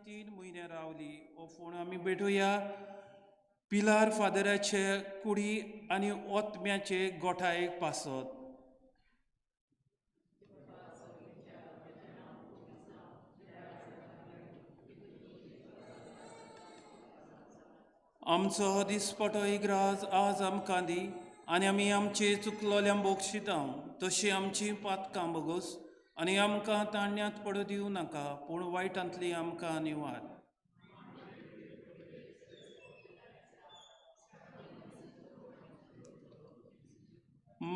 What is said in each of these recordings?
3 म्हयने रावली हो फोन आमी भेटुया पिलार फादराचे कुडी आनी ओतम्याचे गोठायेक पासत. आमचो हो दिसपटो इग्राज आज आमकां दी आनी आमी आमचे चुकलोल्या बोगशिता तशी आमची पातकां बोगोस आनी आमकां ताणण्यात पडू दिवं नाका पूण वायटांतली आमकां निवार.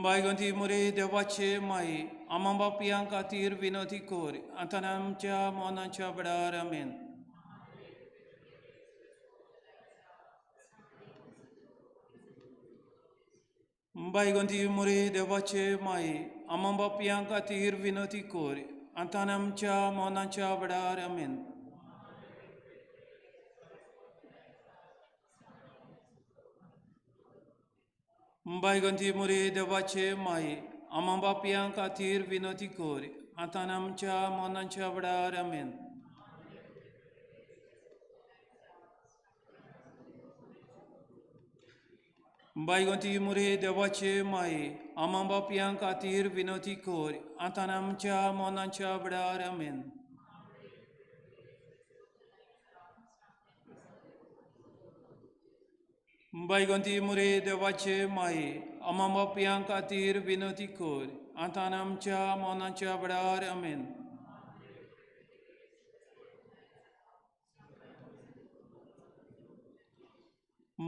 बायगंती मुरे देवाचे माये आमा बापयां खातीर विनोती कोर आतां आमच्या मोनाच्या बडार आमेन. बायगंती मुरे देवाचे माये आमा बापयां खातीर विनोती कोर आतां आमच्या मोनाच्या बडार आमेन. बायगंती मुरे देवाचे माये आमा बापयां खातीर विनोती कोर आतां आमच्या मोनाच्या बडार आमेन. बायगंती मुरे देवाचे माये आमा बापयां खातीर विनोती कोर आतां आमच्या मोनाच्या बडार आमेन. बायगंती मुरे देवाचे माये आमा बापयां खातीर विनोती कोर आतां आमच्या मोनाच्या बडार आमेन.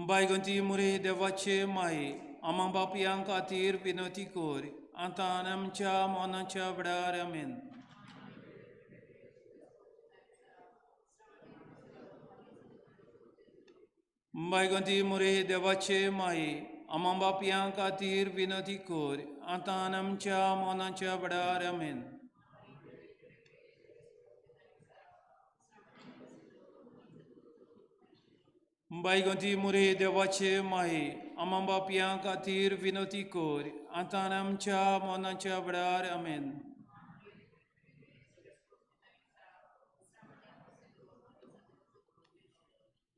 बायगंती मुरे देवाचे माये आमा बापयां खातीर विनोती कोर आतां आमच्या मोनाच्या बडार आमेन. बायगंती मुरे देवाचे माये आमा बापयां खातीर विनोती कोर आतां आमच्या मोनाच्या बडार आमेन. बायगंती मुरे देवाचे माये आमा बापयां खातीर विनोती कोर आतां आमच्या मोनाच्या बडार आमेन.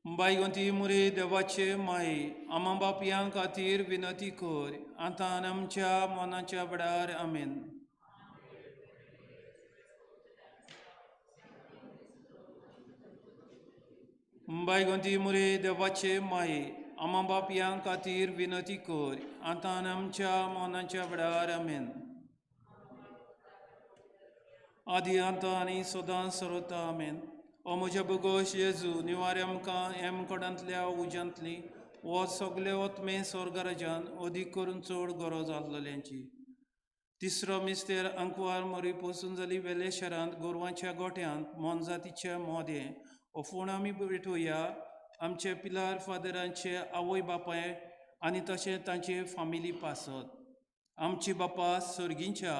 बायगंती मुरे देवाचे माये आमा बापयां खातीर विनोती कोर आतां आमच्या मोनाच्या बडार आमेन. बायगंती मुरे देवाचे माये आमा बापयां खातीर विनोती कोर आतां आमच्या मोनाच्या बडार आमेन. आदी आतां आनी सदां सर्वता आमेन. ओ म्हज्या भुगोश येजू निवारे आमकां हेम कोडांतल्या उज्यांतली वो सगळे ओतमे स्वर्गराज्यान अदीक करून चड गरज आसलेल्यांची. तिसरो मिस्तेर अंकवार मरी पसून जाली वेले शारांत गोरवांच्या गोठ्यांत मोनजातीच्या मोदें हो फोण आमी भेटुया आमचे पिलार फादरांचे आवय बापाय आनी तशें तांचे फामिली पासत. आमची बापा सर्गींच्या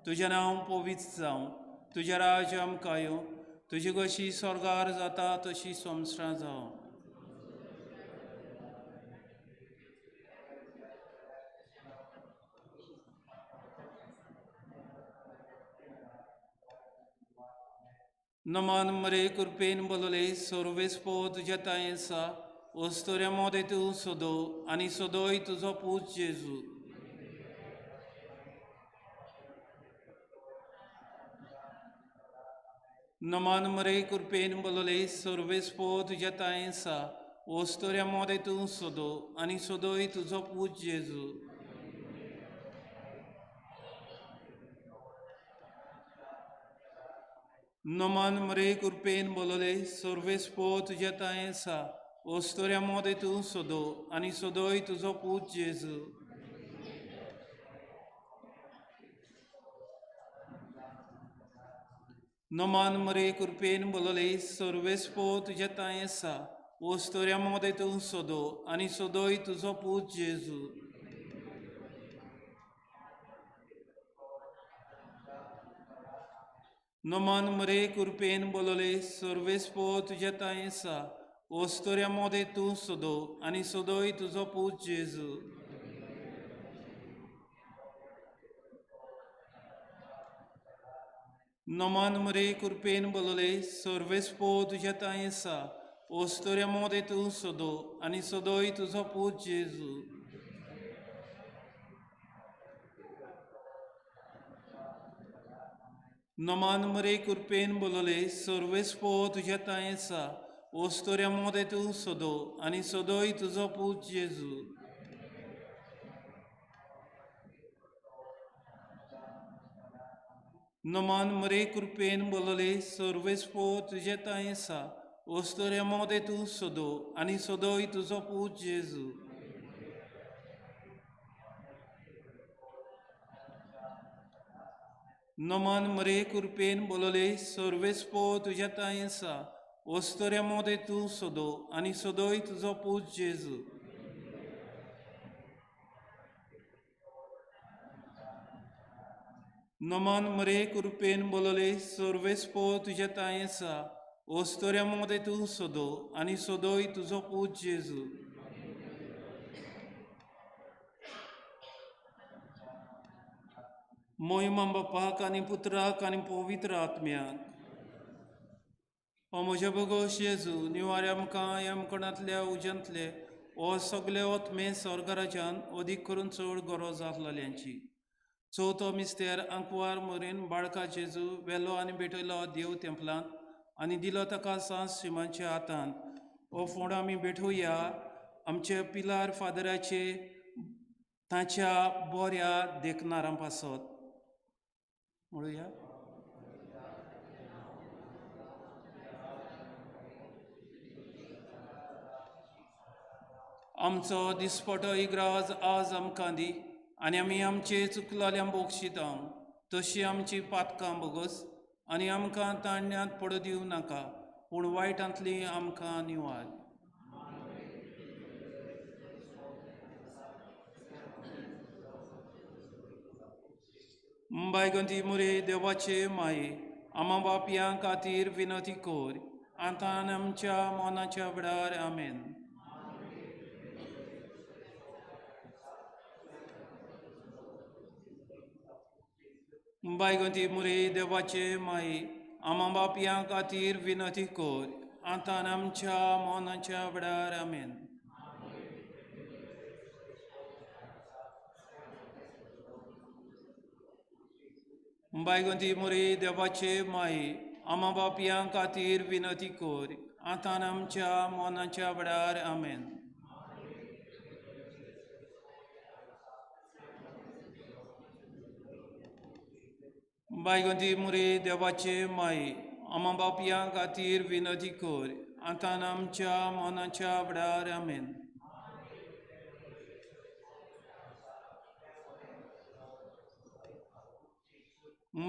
तुजें नांव पवित्र जावं, तुजें राज आमकां येवं, तुजी कशी स्वर्गार जाता तशी संवसारां जावं. नमान मरे कृपेन बोलले सर्वेस्पो तुज्या तायेंसा वस्तोऱ्या मोदे तूं सोदो आनी सोदोय तुजो पूत जेजू. नमान मरे कृपेन बोलले सर्वेस्पो तुज्या तायेंसा वस्तोऱ्या मोदे तूं सोदो आनी सोदोय तुजो पूत जेजू. नमान मरे कृपेन बोलले सर्वेस्पो तुज्या तायेंसा वस्तोऱ्या मोदे तूं सोदो आनी सोदोय तुजो पूत जेजू. नमान मरे कृपेन बोलले सर्वेस्पो तुज्या तायेंसा वस्तोऱ्या मोदे तूं सोदो आनी सोदोय तुजो पूत जेजू. नमान मरे कृपेन बोलले सर्वेस्पो तुज्या तायेंसा वस्तोऱ्या मोदे तूं सोदो आनी सोदोय तुजो पूत जेजू. नमान मरे कृपेन बोलले सर्वेस्पो तुझ्या तायेसा ओस्तोऱ्या मोदे तू सोदो आणि सोदोय तुझो पूत जेजू नमान मरे कृपेन बोलले सर्वेस्पो तुझ्या तायेसा ओस्तोऱ्या मोदे तू सोदो आणि सोदोय तुझो पूत जेजू नमान मरे कृपेन बोलले सर्वेस्पो तुझ्या तायेसा ओस्तोऱ्या मोदे तू सोदो आणि सोदोय तुझो पूत जेजू नमान मरे कृपेन बोलले सर्वेस्पो तुझ्या तायेसा ओस्तोऱ्या मोदे तू सोदो आणि सोदोय तुझो पूत जेजू नमान मरे कृपेन बोलले सर्वेस्पो तुझ्या तायेसा ओस्तोऱ्या मोदे तू सोदो आणि सोदोय तुझो पूत जेजू मोहिमा बापाक आनी पुत्राक आनी पवित्र आत्म्याक ओ म्हज्या भगोश जेजू निवारे आमकां ह्या मुखारांतल्या उज्यांतले हो सगळे ओतमे स्वर्गराज्यान अदीक करून चड गरज आसलेल्यांची चवथो मिस्तेर आंकवार मरेन बाळका जेजू वेलो आनी भेटयलो देव तेंपलांत आनी दिलो ताका सांस शिमांच्या हातांत हो फोंड आमी भेटोवया आमचे पिलार फादराचे ताच्या बऱ्या देखणारां पासत म्हणुया आमचो दिसपटो इग्राज आज आमकां दी आनी आमी आमचे चुकलाल्यांक बोगशिता तशी आमची पातकां बोगस आनी आमकां ताणण्यांत पडो दिवं नाका पूण वायटांतली आमकां निवार बायगंती मुरे देवाचे माये आमा बापयां खातीर विनती कोर आतां आनी आमच्या मोनाच्या वेळार आमेन बायगंती मुरे देवाचे माये आमा बापयां खातीर विनती कोर आतां आनी आमच्या मोनाच्या वेळार आमेन बायगंती मुरे देवाचे माये आमा बापयां खातीर विनती कोर आतां आनी आमच्या मोनाच्या वेळार आमेन बायगंती मुरे देवाचे माये आमा बापयां खातीर विनती कोर आतां आनी आमच्या मोनाच्या वेळार आमेन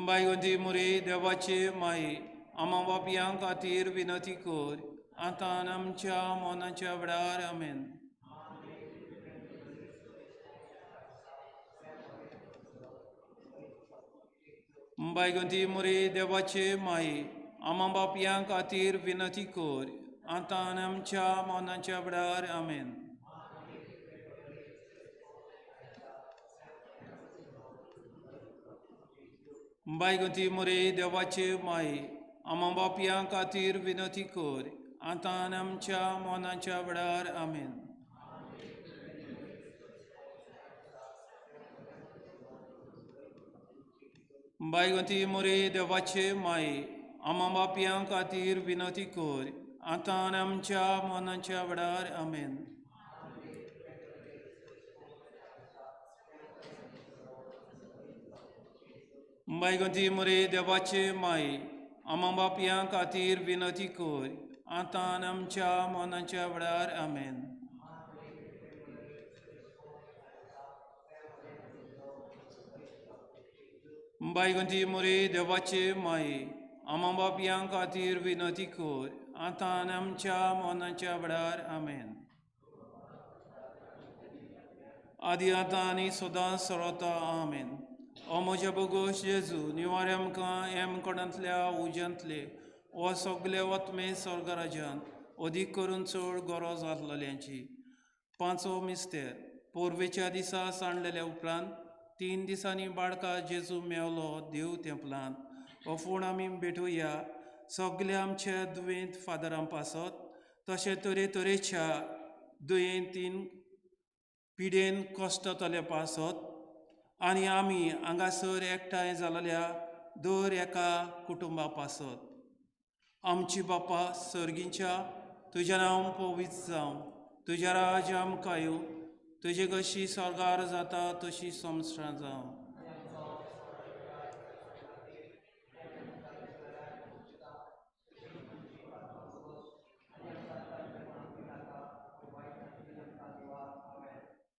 बायगंती मुरे देवाचे माये आमा बापयां खातीर विनती कोर आतां आनी आमच्या मोनाच्या वेळार आमेन बायगंती मुरे देवाचे माये आमा बापयां खातीर विनती कोर आतां आनी आमच्या मोनाच्या वेळार आमेन बायगंती मुरे देवाचे माये आमा बापयां खातीर विनती कोर आतां आनी आमच्या मोनाच्या वेळार आमेन बायगंती मुरे देवाचे माये आमा बापयां खातीर विनती कोर आतां आनी आमच्या मोनाच्या वेळार आमेन बायगंती मुरे देवाचे माये आमा बापयां खातीर विनती कोर आतां आनी आमच्या मोनाच्या वेळार आमेन बायगंती मुरे देवाचे माये आमा बापयां खातीर विनती कोर आतां आनी आमच्या मोनाच्या वेळार आमेन आदी आतां आनी सदां सर्वता आमेन ओ म्हज्या भगोश जेजू निवारे आमकां हे मुखारांतल्या उज्यांतले हो सगळे वतमे स्वर्गराज्यान अदीक करून चड गरज आसलेल्यांची पांचवो मिस्तेर पोरवेच्या दिसा सांडलेल्या उपरांत 3 दिसांनी बाळका जेजू मेवलो देव तेंपलांत ओफूण आमी भेटुया सगल्या आमच्या दुयेंत फादरां पासत तशे तरेतरेच्या दुयेंतीन पिडेन कश्टतले पासत आनी आमी हांगासर एकठांय जाल्ल्या दर एका कुटुंबा पासत आमची बापा सर्गींच्या तुजें नांव पवित्र जावं तुजें राज आमकां येवं तुजी कशी स्वर्गार जाता तशी संवसारांत जावं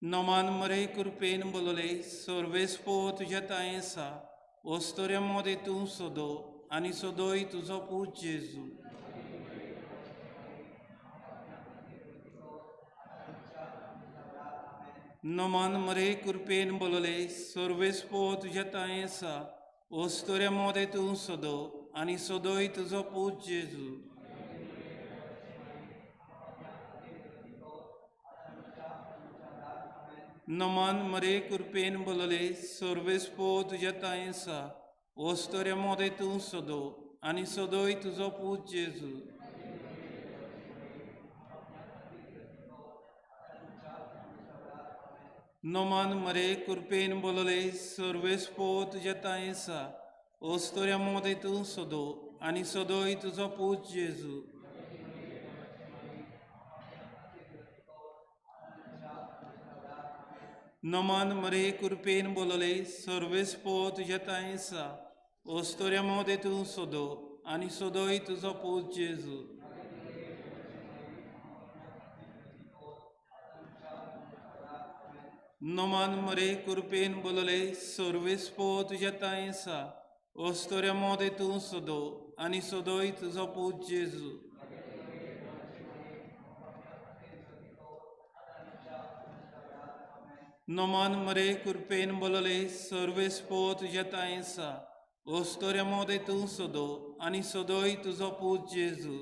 नमान मरे कृपेन बोलले सर्वेस्पो तुझ्या तायेसा वस्तोऱ्या मोदे तूं सोदो आनी सोदोय तुजो पूत जेजू नमान मरे कृपेन बोलले सर्वेस्पो तुझ्या तायेसा वस्तोऱ्या मोदे तूं सोदो आनी सोदोय तुजो पूत जेजू नमान मरे कृपेन बोलले सर्वेस्पो तुझ्या तायेसा वस्तोऱ्या मोदे तूं सोदो आनी सोदोय तुजो पूत जेजू नमान मरे कृपेन बोलले सर्वेस्पो तुझ्या तायेसा वस्तोऱ्या मोदे तूं सोदो आनी सोदोय तुजो पूत जेजू नमान मरे कृपेन बोलले सर्वेस्पो तुझ्या तायेसा वस्तोऱ्या मोदे तूं सोदो आनी सोदोय तुजो पूत जेजू नमान मरे कृपेन बोलले सर्वेस्पो तुझ्या तायेसा वस्तोऱ्या मोदे तूं सोदो आनी सोदोय तुजो पूत जेजू नमान मरे कृपेन बोलले सर्वेस्पो तुझ्या तायेसा वस्तोऱ्या मोदे तूं सोदो आनी सोदोय तुजो पूत जेजू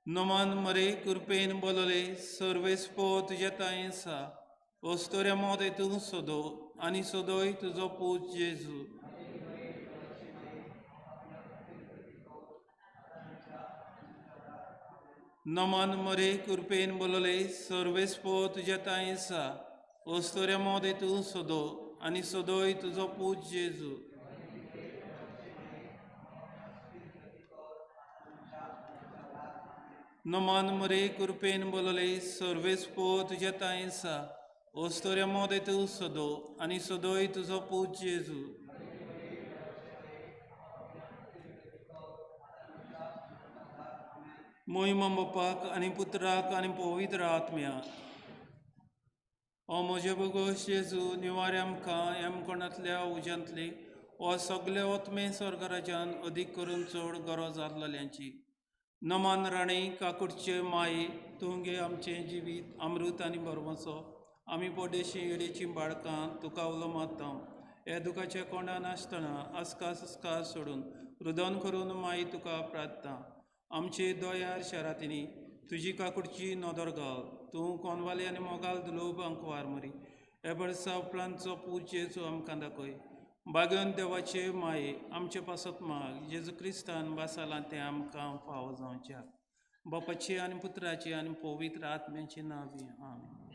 नमान मरे कृपेन बोलले सर्वेस्पो तुझ्या तायेसा वस्तोऱ्या मोदे तूं सोदो आनी सोदोय तुजो पूत जेजू नमान मरे कृपेन बोलले सर्वेस्पो तुझ्या तायेसा वस्तोऱ्या मोदे तूं सोदो आनी सोदोय तुजो पूत जेजू नमान मरे कृपेन बोलले सर्वेस्पो तुझ्या तायेसा वस्तोऱ्या मोदे तूं सोदो आनी सोदोय तुजो पूत जेजू मोहिमा बापाक आनी पुत्राक आनी पवित्र आत्म्याक ओ म्हजे भगोश जेजू निवारे आमकां ह्या कोणांतल्या उज्यांतली वो सगळे ओतमे स्वर्गराज्यान अदीक करून चड गरज आसलेल्यांची नमान राणे काकुटचे माये तूं गे आमचें जिवीत अमृत आनी बरवसो आमी पोडेशी येडेची बाळकां तुका उलो मारता हे दुखाच्या कोंडान आसतना अस्कास सोडून रुदन करून माई तुका प्रार्थना आमचे दोयार शारांतनी तुजी काकुटची नदर घाल तूं कोनवाली आनी मोगाल दुलोब आमकां वारमरी हे बर्सा उपरांतचो पूत जेजू आमकां दाखय बागोवन देवाचे माये आमचे पासत माग जेजू क्रिस्तान बासालां तें आमकां फावो जावच्या बापाची आनी पुत्राची आनी पवित्र आत्म्याची नांवी आमीन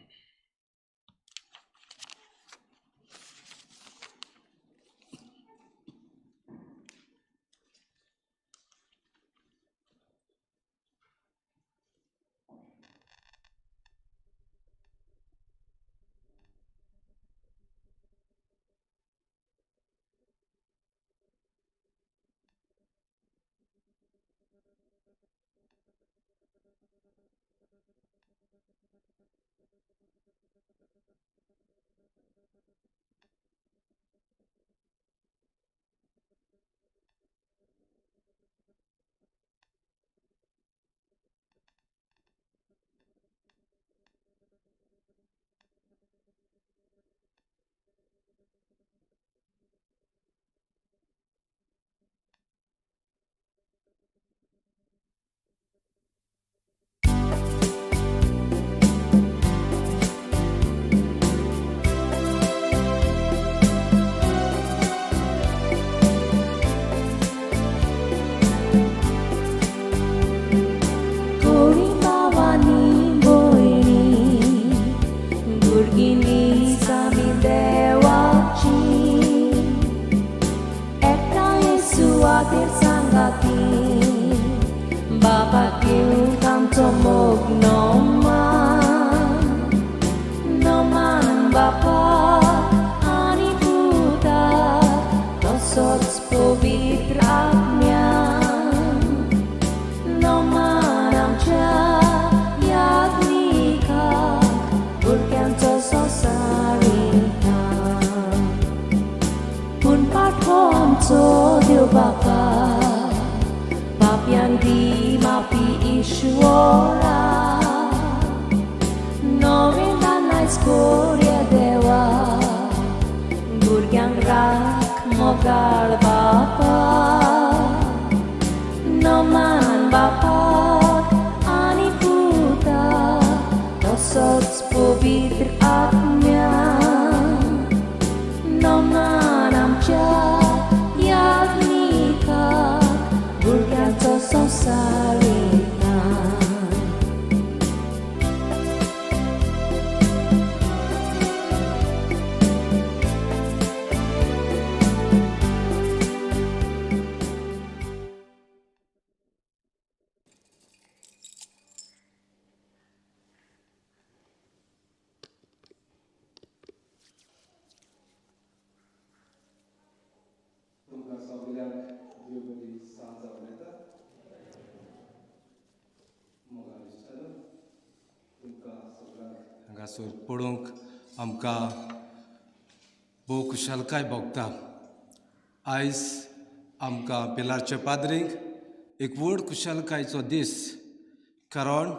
suatir sangati Bapak kiu kam tomog noman Bapak ani puta tosot povitratnya noman amcha yadnika burkan tososarita pun pathom so dio Bapak Papian di mapi Ishwara Norindanai skoria dewa Gurgyang rak mogal Bapa Noman Bapak ani puta Tosot povitr atmya Noman amcha yagnika Gurgyang tososarita तुमकां सगळ्यांक देव बरी सांज जावं येता मोगान दिसता तुमकां सगळ्यांक हांगासर पळोवंक आमकां भोव खुशालकाय भोगता आयज आमकां पिलारच्या पाद्रीक एक व्हड खुशालकायेचो दीस कारण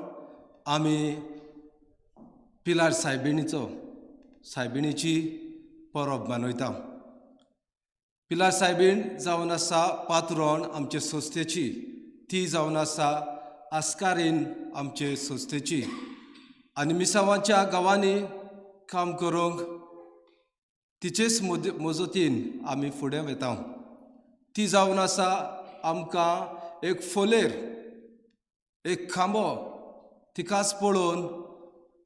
आमी पिलार सायबिणीची परब मनयता पिलार सायबीण जावन आसा पात्रोण आमचे संस्थेची ती जावन आसा आस्कारीन आमचे संस्थेची आनी मिसावांच्या गांवांनी काम करूंक तिचेच मजतीन आमी फुडें वेता ती जावन आसा आमकां एक फोलेर एक खांबो तिकाच पळोवन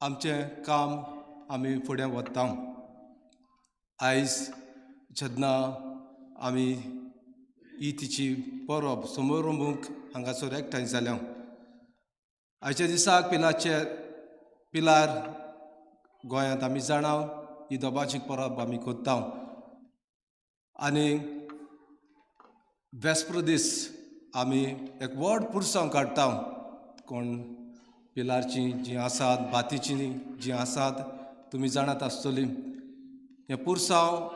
आमचें काम आमी फुडें व्हरता आयज जेन्ना आमी ही तिची परब समारंभूक हांगासर एकठांय जाल्या आयच्या दिसाक पिलार गोंयांत आमी जाणाव ही दोबाची परब आमी करता आनी वेस्पर दीस आमी एक व्हड पुरसांव काडटा कोण पिलारची जीं आसात बातीचीं जीं आसात तुमी जाणात आसतलीं हें पुरसांव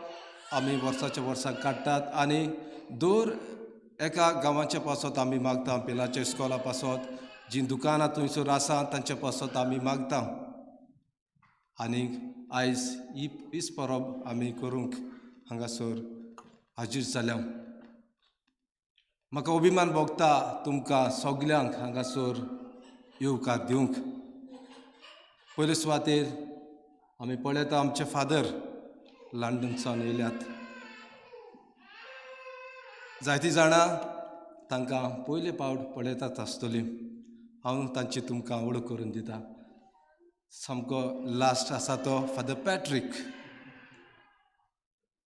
आमी वर्साच्या वर्साक काडटात आनी दर एका गांवाच्या पासत आमी मागता पिलारच्या इस्कॉला पासत जीं दुकानां थंयसर आसा तांचे पासत आमी मागता आनी आयज हीच परब आमी करूंक हांगासर हाजीर जाल्या म्हाका अभिमान भोगता तुमकां सगल्यांक हांगासर येवकार दिवंक पयले सुवातेर आमी पळयता आमचे फादर लंडनसान येयल्यात जायतीं जाणां तांकां पयले फावट पळयतात आसतलीं हांव तांची तुमकां वळख करून दिता सामको लास्ट आसा तो फादर पॅट्रीक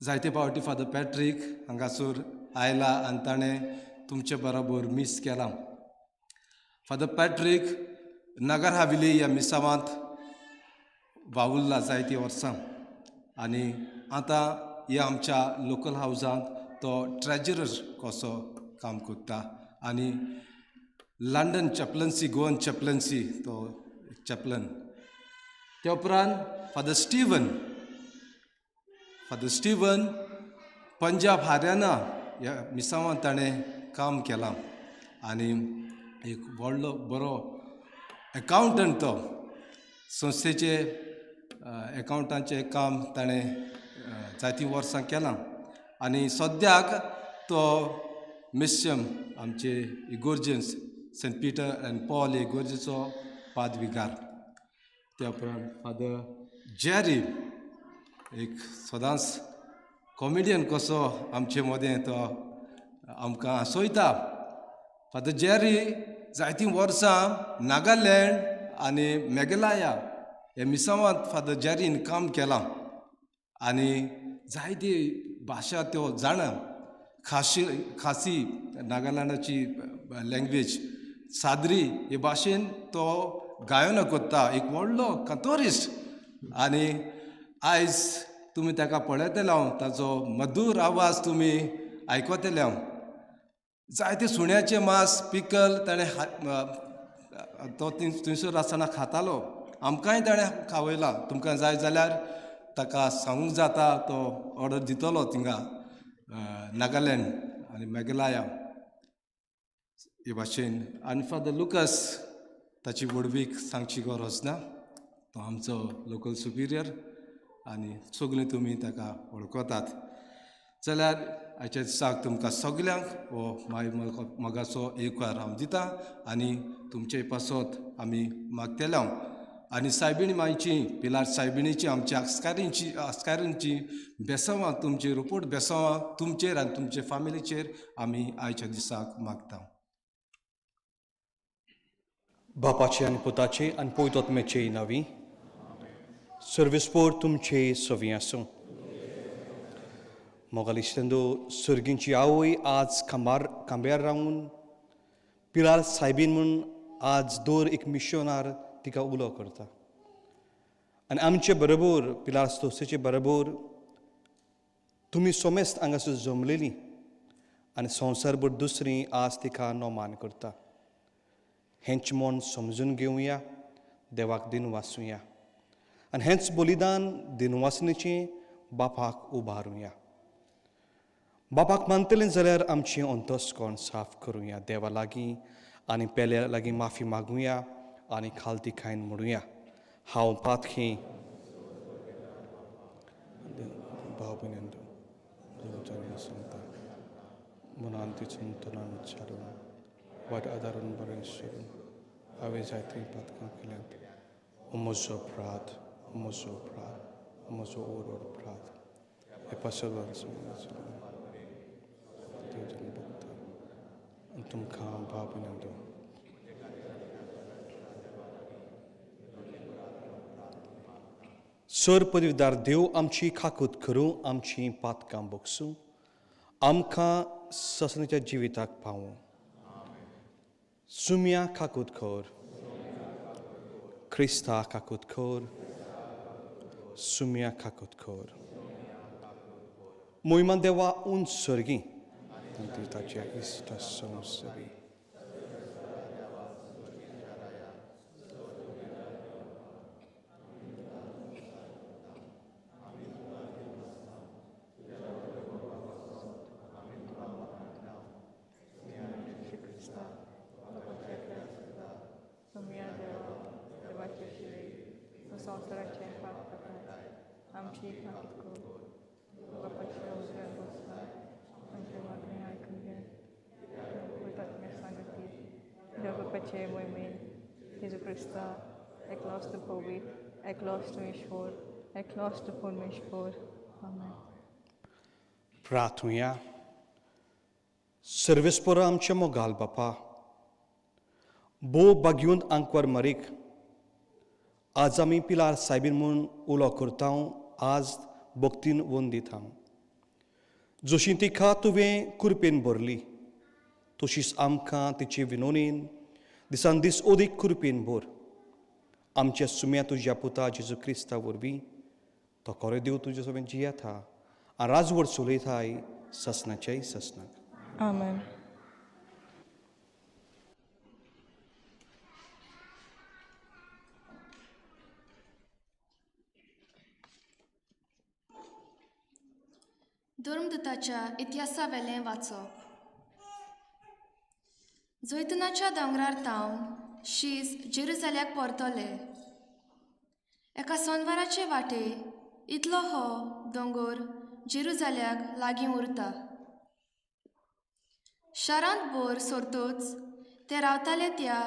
जायते फावटी फादर पॅट्रीक हांगासर आयला आनी ताणें तुमचे बरोबर मीस केला फादर पॅट्रीक नगर हावेली ह्या मिसावांत वावुरला जायतीं वर्सां आनी आतां ह्या आमच्या लोकल हावजांत तो ट्रेजरर कसो काम करता आनी लंडन चॅप्लन्सी गोवन चॅप्लन्सी तो चॅप्लन ते उपरांत फादर स्टीवन पंजाब हरियाणा ह्या मिसावांत ताणें काम केलां आनी एक व्हडलो बरो एकावंटंट तो संस्थेचे एकावंटांचें काम ताणें जायतीं वर्सां केलां आनी सद्याक तो मिस्यम आमचे इगोर्जेन्स सेंट पीटर एंड पॉल इगोर्जेचो पादविकार त्या उपरांत फादर जॅरी एक सदांच कॉमेडियन कसो आमचे मदें तो आमकां हांसयता फादर जॅरी जायतीं वर्सां नागालँड आनी मेघालया हे मिसावांत फादर जॅरीन काम केलां आनी जायती भाशा त्यो जाणा खासी नागालँडाची लँग्वेज सादरी हे भाशेन तो गायन करता एक व्हडलो कांतोरिस्ट आनी आयज तुमी ताका पळयतले हांव ताचो मधूर आवाज तुमी आयकतले हांव जायते सुण्याचें मांस पिकल ताणें तो थंयसर आसतना खातालो आमकांय ताणें खावयला तुमकां जाय जाल्यार ताका सांगूंक जाता तो ऑर्डर दितलो थिंगा नागालँड आनी मेघालया हे भाशेन आनी फादर लुकस ताची वडवीक सांगची गरज ना तो आमचो लोकल सुपिरियर आनी सगळीं तुमी ताका वळखतात जाल्यार आयच्या दिसाक तुमकां सगल्यांक हो माय मोगाचो एकवार हांव दिता आनी तुमचे पासत आमी मागतले हांव आनी सायबीण मायची पिलार सायबिणीची आमच्या आस्कारींची बेसांवां तुमची रुपूट बेसांवां तुमचेर आनी तुमचे फॅमिलीचेर आमी आयच्या दिसाक मागता बापाचे आनी पुताचे आनी पवित्रात्म्याचे नांवी सर्वेस्पोर तुमचे सवी आसूं मोगालिस्तेंदो सर्गींची आवय आज खांब्यार रावून पिलार सायबीन म्हूण आज दर एक मिशनार तिका उलो करता आनी आमचे बरोबर पिलार स्तोसेचे बरोबर तुमी सोमेस्त हांगासर जमलेलीं आनी संवसारभर दुसरीं आज तिका नोमान करता हेंच मन समजून घेवया देवाक दिन वाचुया आनी हेंच बलिदान दिनवासनेचें बापाक उबारुया बापाक मानतलें जाल्यार आमचें अंतस्करण साफ करुया देवा लागीं आनी पेल्या लागीं माफी मागुया आनी खालती खायन म्हणुया हांव पातखी भाव भयणींनो देवाच्या संता मनांती चिंतनान चालून वाट आदारून बरें सोडून हांवें जायतीं पातकां केल्यांत म्हजो प्रात म्हजो ओर प्रात हे पासवान तुमकां भाव भयणींनो सर पदवीदार देव आमची खाकूत करूं आमची पातकां बोगसूं आमकां ससनाच्या जिविताक पावूं सुम्या खाकूत खोर क्रिस्ता खाकूत खोर सुम्या खाकूत खोर मोहिमा देवा उंच सर्गी ताच्या इश्ट संवसरी संवसाराचे पाप करता आमची खातीर कर बापाच्या उजव्या बसता आमचे मागणी आयकून घे पवित्रात्म्या सांगती देव बापाचे मोहिमेन जेजू क्रिस्ता एकलोस तो पवित्र एकलोस तो ईश्वर एकलोस तो परमेश्वर आमेन प्रार्थुया सर्वेस्पर आमचे मोगाल बापा बो बागयुंत आंकवार मारीक आज आमी पिलार सायबीन म्हूण उलो करता आज भक्तीन वोन दिता जशी तिका तुवें कुरपेन भरली तशीच आमकां तिचे विनोनीन दिसान दीस ओदीक कुरपेन भर आमच्या सुम्या तुज्या पुता जेजू क्रिस्ता वरवीं तो खरो देव तुजे सगळें जियेता आनी राजवट चलयताय ससनाच्याय ससनाक आमेन धर्मदुताच्या इतिहासा वेलें वाचप जैतुनाच्या दोंगरार तावन शीज जेरुसल्याक परतले एका सोनवाराचे वाटे इतलो हो दोंगर जेरुसल्याक लागीं उरता शारांत भोर सोरतूच ते रावताले त्या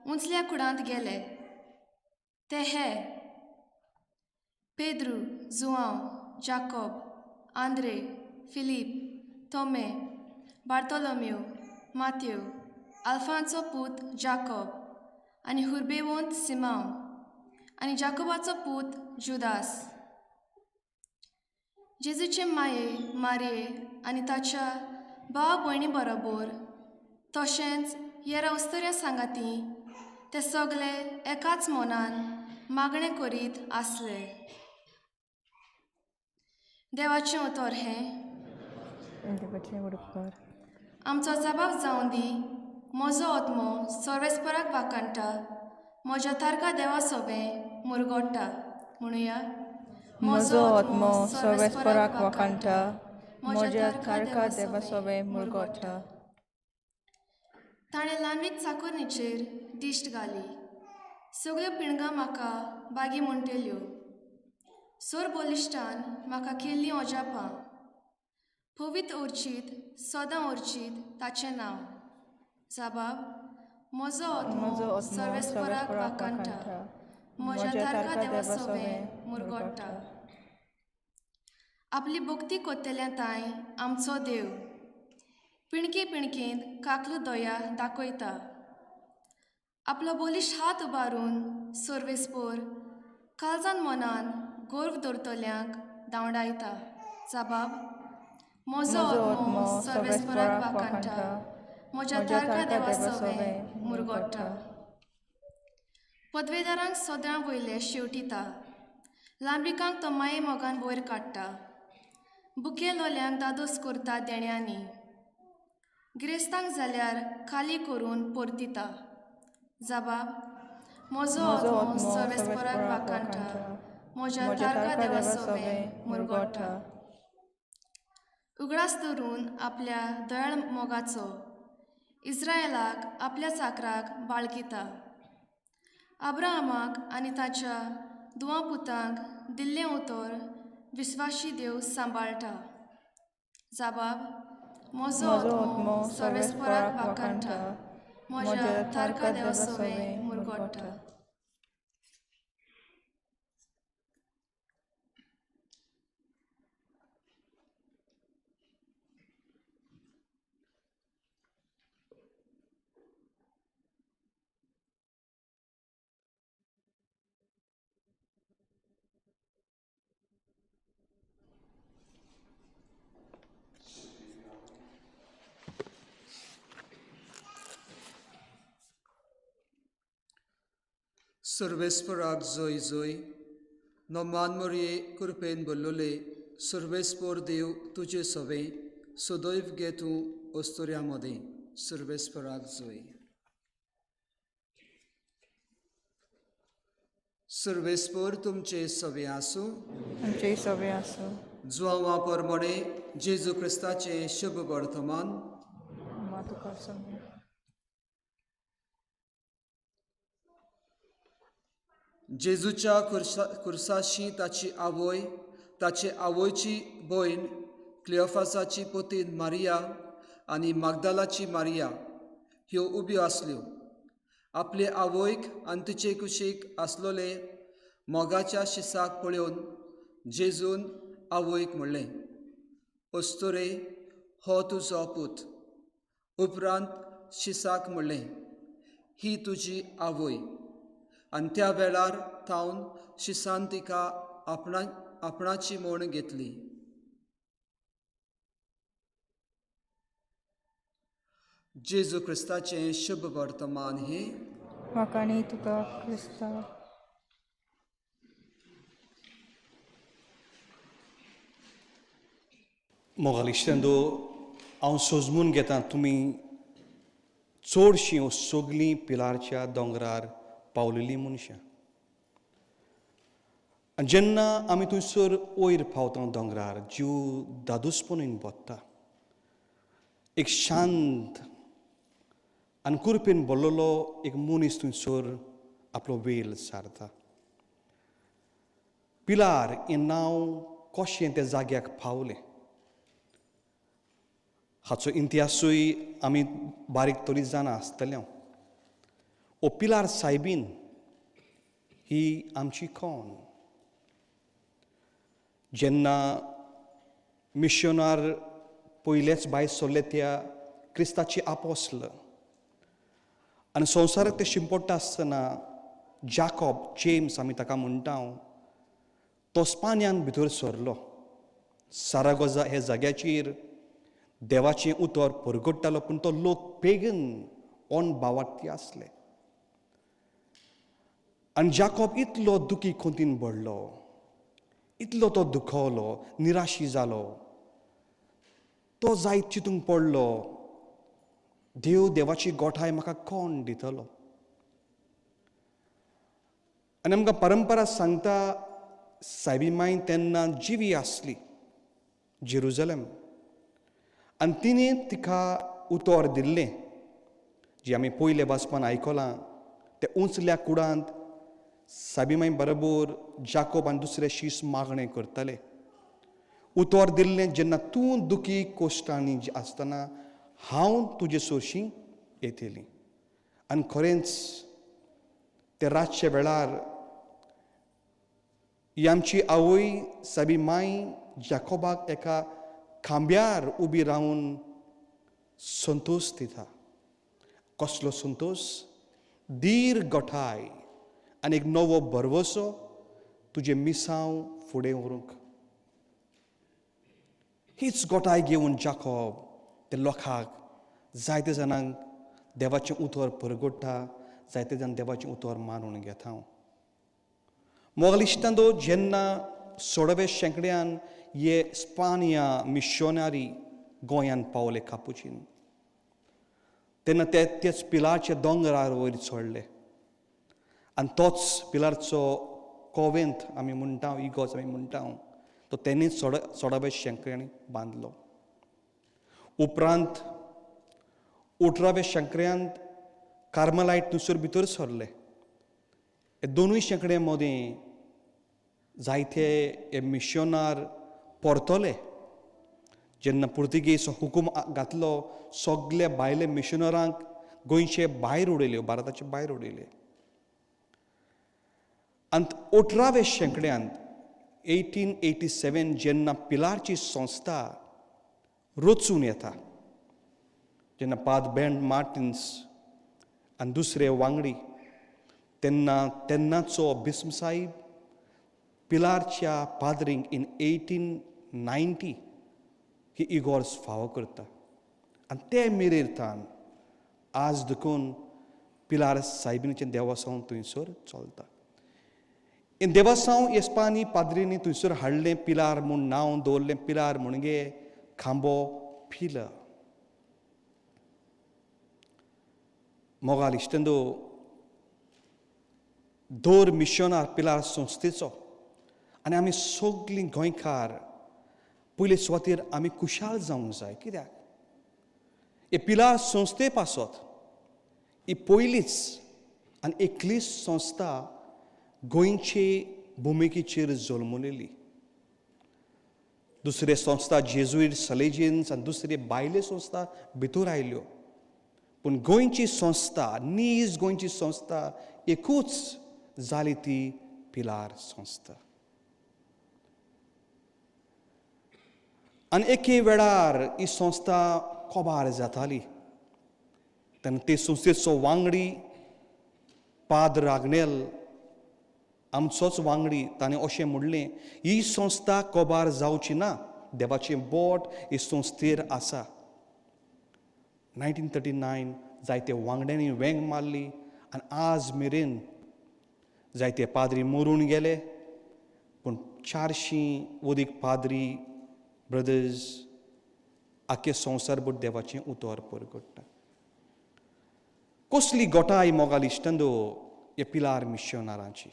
उंचल्या कुडांत गेले ते हे पेद्रू जुआंव जाकोब आंद्रे फिलीप तोमे बार्तोलोम्यो माथ्यो आल्फांचो पूत जाकोब आनी हुर्बेवंत सिमांव आनी जाकोबाचो पूत जुदास जेजूचे माये मारये आनी ताच्या भाव भयणी बरोबर तशेंच हेर अवस्तऱ्या सांगाती ते सगळे एकाच मनान मागणें करीत आसले. देवाचें उतर हें देवाचें उडोवपार आमचो जबाब जावन दी. म्हजो आत्मो सर्वेस्पराक वाकाणटा. म्हज्या तारका देवा सोबें मुरगोडटा. म्हणुया, म्हजो आत्मो सर्वेस्पराक वाकाणटा. म्हज्या तारका देवा सोबे मुरगोडटा. ताणें ल्हानवीक चाकुरणीचेर दिश्ट घाली. सगळ्यो पिणगां म्हाका बागी म्हणटल्यो. सोर बोलिश्टान म्हाका केल्लीं ओजापां. पवित्र उर्चीत सदां उर्चीत ताचें नांव. जबाब म्हजो आत्मो सर्वेस्पराक वाकाणटा. म्हज्या तारका देवा सोबें मुरगोडटा. आपली भक्ती कोत्तेल्या ताई आमचो देव पिणके पिणकेंत काकलो दोया दाखयता. आपलो बोलिश्ट हात उबारून सर्वेस्पोर काळजान मनान गोर्व दवरतल्यांक धांवडायता. जबाब म्हजो आत्मो सर्वेस्पराक वाकाणटा. म्हज्या तारका देवा सोबें मुरगोडटा. पदवेदारांक सोद्यां वयले शेवटिता. लांबिकांक तो माये मोगान वयर काडटा. बुके लोल्यांक दादोस करता देण्यांनी. गिरेस्तांक जाल्यार खाली करून परतिता. जबाब म्हजो आत्मो सर्वेस्पराक वाकाणटा. म्हज्या तारका देवा सोबें मुरगोडटा. उगडास धरून आपल्या दयाळ मोगाचो इस्रायलाक आपल्या चाकराक बाळगिता. अब्राहमाक आनी ताच्या दुआ पुतांक दिल्लें उतर विस्वाशी देव सांबाळटा. जबाब म्हजो आत्मो सर्वेस्पराक वाकाणटा. म्हज्या तारका देवा सोबें मुरगोडटा. सर्वेस्पराक जय जय. नमान मोरये कृपेन बोल्लोले सर्वेस्पर देव तुझे सवे सदैव गे तूं अस्तोऱ्यामध्ये. सर्वेस्पराक जय. सर्वेस्पर तुमचे सवे आसूं. आमचे सवे आसूं. जुआंवा परमणे जेजू क्रिस्ताचे शुभ वर्तमान. तुका सांग. जेजूच्या खुर्साशी ताची आवय, ताचे आवयची भयण क्लियोफासाची पोतीन मारिया आनी मागदालाची मारिया ह्यो उब्यो आसल्यो. आपले आवयक आनी तिचे कुशीक आसलोले मोगाच्या शिसाक पळोवन जेजून आवयक म्हणलें, अस्तोरे, हो तुजो पूत. उपरांत शिसाक म्हणलें, ही तुजी आवय. आनी त्या वेळार थावन शिसान तिका आपणाची म्हण घेतली. जेजू क्रिस्ताचें शुभ वर्तमान हे. वाकाणी तुका क्रिस्ता. मोगालिश्टेंदो हांव सोजमून घेता तुमी चडशीं सगलीं पिलारच्या दोंगरार पावलेलीं मनशां. आनी जेन्ना आमी थंयसर वयर पावता दोंगरार जीव दादूसपणीन बोत्ता. एक शांत आनी कुरपेन भरलेलो एक मनीस थंयसर आपलो वेळ सारता. पिलार हें नांव कशें त्या जाग्याक पावलें हाचो इतिहासूय आमी बारीक तरी जाणा आसतले. ओ पिलार सायबीन ही आमची कोण. जेन्ना मिशनार पयलेच भायर सरले त्या क्रिस्ताची आपोसल आनी संवसाराक ते शिंपडटा आसतना जाकोब जेम्स आमी ताका म्हणटा तो स्पान्यान भितर सरलो. सारागोजा हे जाग्याचेर देवाचें उतर परगडटालो पूण तो लोक बेगीन ओन भावार्थी आसले. आनी जाकोब इतलो दुखी खोंतीन पडलो, इतलो तो दुखवलो, निराशी जालो. तो जायत चिंतूंक पडलो, देवाची गोठाय म्हाका कोण दितलो. आनी आमकां परंपरा सांगता सायबी मांय तेन्ना जिवी आसली जेरुजलेम. आनी तिणे तिका उतर दिल्लें, जी आमी पयले वाचपान आयकलां, ते उंचल्या कुडांत सायबी मांय बरोबर जाकोब आनी दुसरे शीस मागणें करताले. उतर दिल्लें, जेन्ना तूं दुखी कोश्टांनी आसतना हांव तुजे सोरशीं येतलीं. आनी खरेंच ते रातचे वेळार ही आमची आवय सायबी मांय जाकोबाक एका खांब्यार उबी रावन संतोश दिता. कसलो संतोश? दीर गोठाय आनी एक नवो भरवसो तुजे मिसांव फुडें व्हरूंक. हीच गोठाय घेवन जाकोब ते लोकांक, जायते जाणांक देवाचें उतर परगडटा, जायते जाण देवाचें उतर मानून घेता. मोगाल इश्टांदो, जेन्ना 16व्या शेंकड्यान हे स्पानिया मिशनरी गोंयांत पावले कापुचीन, तेन्ना तेच पिलारच्या दोंगरार वयर चडले. आनी तोच पिलारचो कोवेंत आमी म्हणटा, इगोज आमी म्हणटा, तो तेणीच 16व्या शेंकड्यांनी बांदलो. उपरांत 18व्या शेंकड्यांत कार्मेलायट थंयसर भितर सरले. हे दोनूय शेंकड्यां मदीं जायते हे मिशनार परतले. जेन्ना पुर्तुगेज हुकूम घातलो, सगळे भायले मिशनरांक गोंयचे भायर उडयले, भारताचे भायर उडयले. आनी 18व्या शेंकड्यांत 1887 जेन्ना पिलारची संस्था रचून येता, जेन्ना पाद बेंड मार्टिन्स आनी दुसरे वांगडी, तेन्नाचो बिस्म साहिब पिलारच्या पाद्रींक इन 1890 ही इगोर्ज फावो करता. आनी ते मेरेरतान आज देखून पिलार सायबीणीचें देवस्थान थंयसर चलता. हे देवस्थान एस्पानी पाद्रींनी थंयसर हाडलें, पिलार म्हूण नांव दवरलें, पिलार म्हणजे खांबो, पिलर. मोगाल इश्टंदो, दोर मिशनार पिलार संस्थेचो आनी आमी सगळीं गोंयकार पयले सुवातेर आमी खुशाल जावंक जाय. कित्याक हे पिलार संस्थे पासत ही पयलीच आनी एकलीच संस्था गोंयचे भुमिकेचेर जल्मलेली. दुसरे संस्था जेजुईट, सलेजियन्स आनी दुसरे भायले संस्था भितर आयल्यो, पूण गोंयची संस्था, नीज गोंयची संस्था एकूच जाली, ती पिलार संस्था. आनी एके वेळार ही संस्था कोबार जाताली तेन्ना ते संस्थेचो वांगडी पाद रागनेल, आमचोच वांगडी, ताणें अशें म्हणलें, ही संस्था कोबार जावची ना, देवाचें बोट हे संस्थेर आसा. 1939 जायते वांगड्यांनी वेंग मारली आनी आज मेरेन जायते पाद्री मरून गेले, पूण 400 अदीक पाद्री ब्रदर्स आख्खे संवसारभर देवाचें उतर परगडटा. कसली गोठाय मोगाल इश्टंदो हे पिलार मिशनारांची.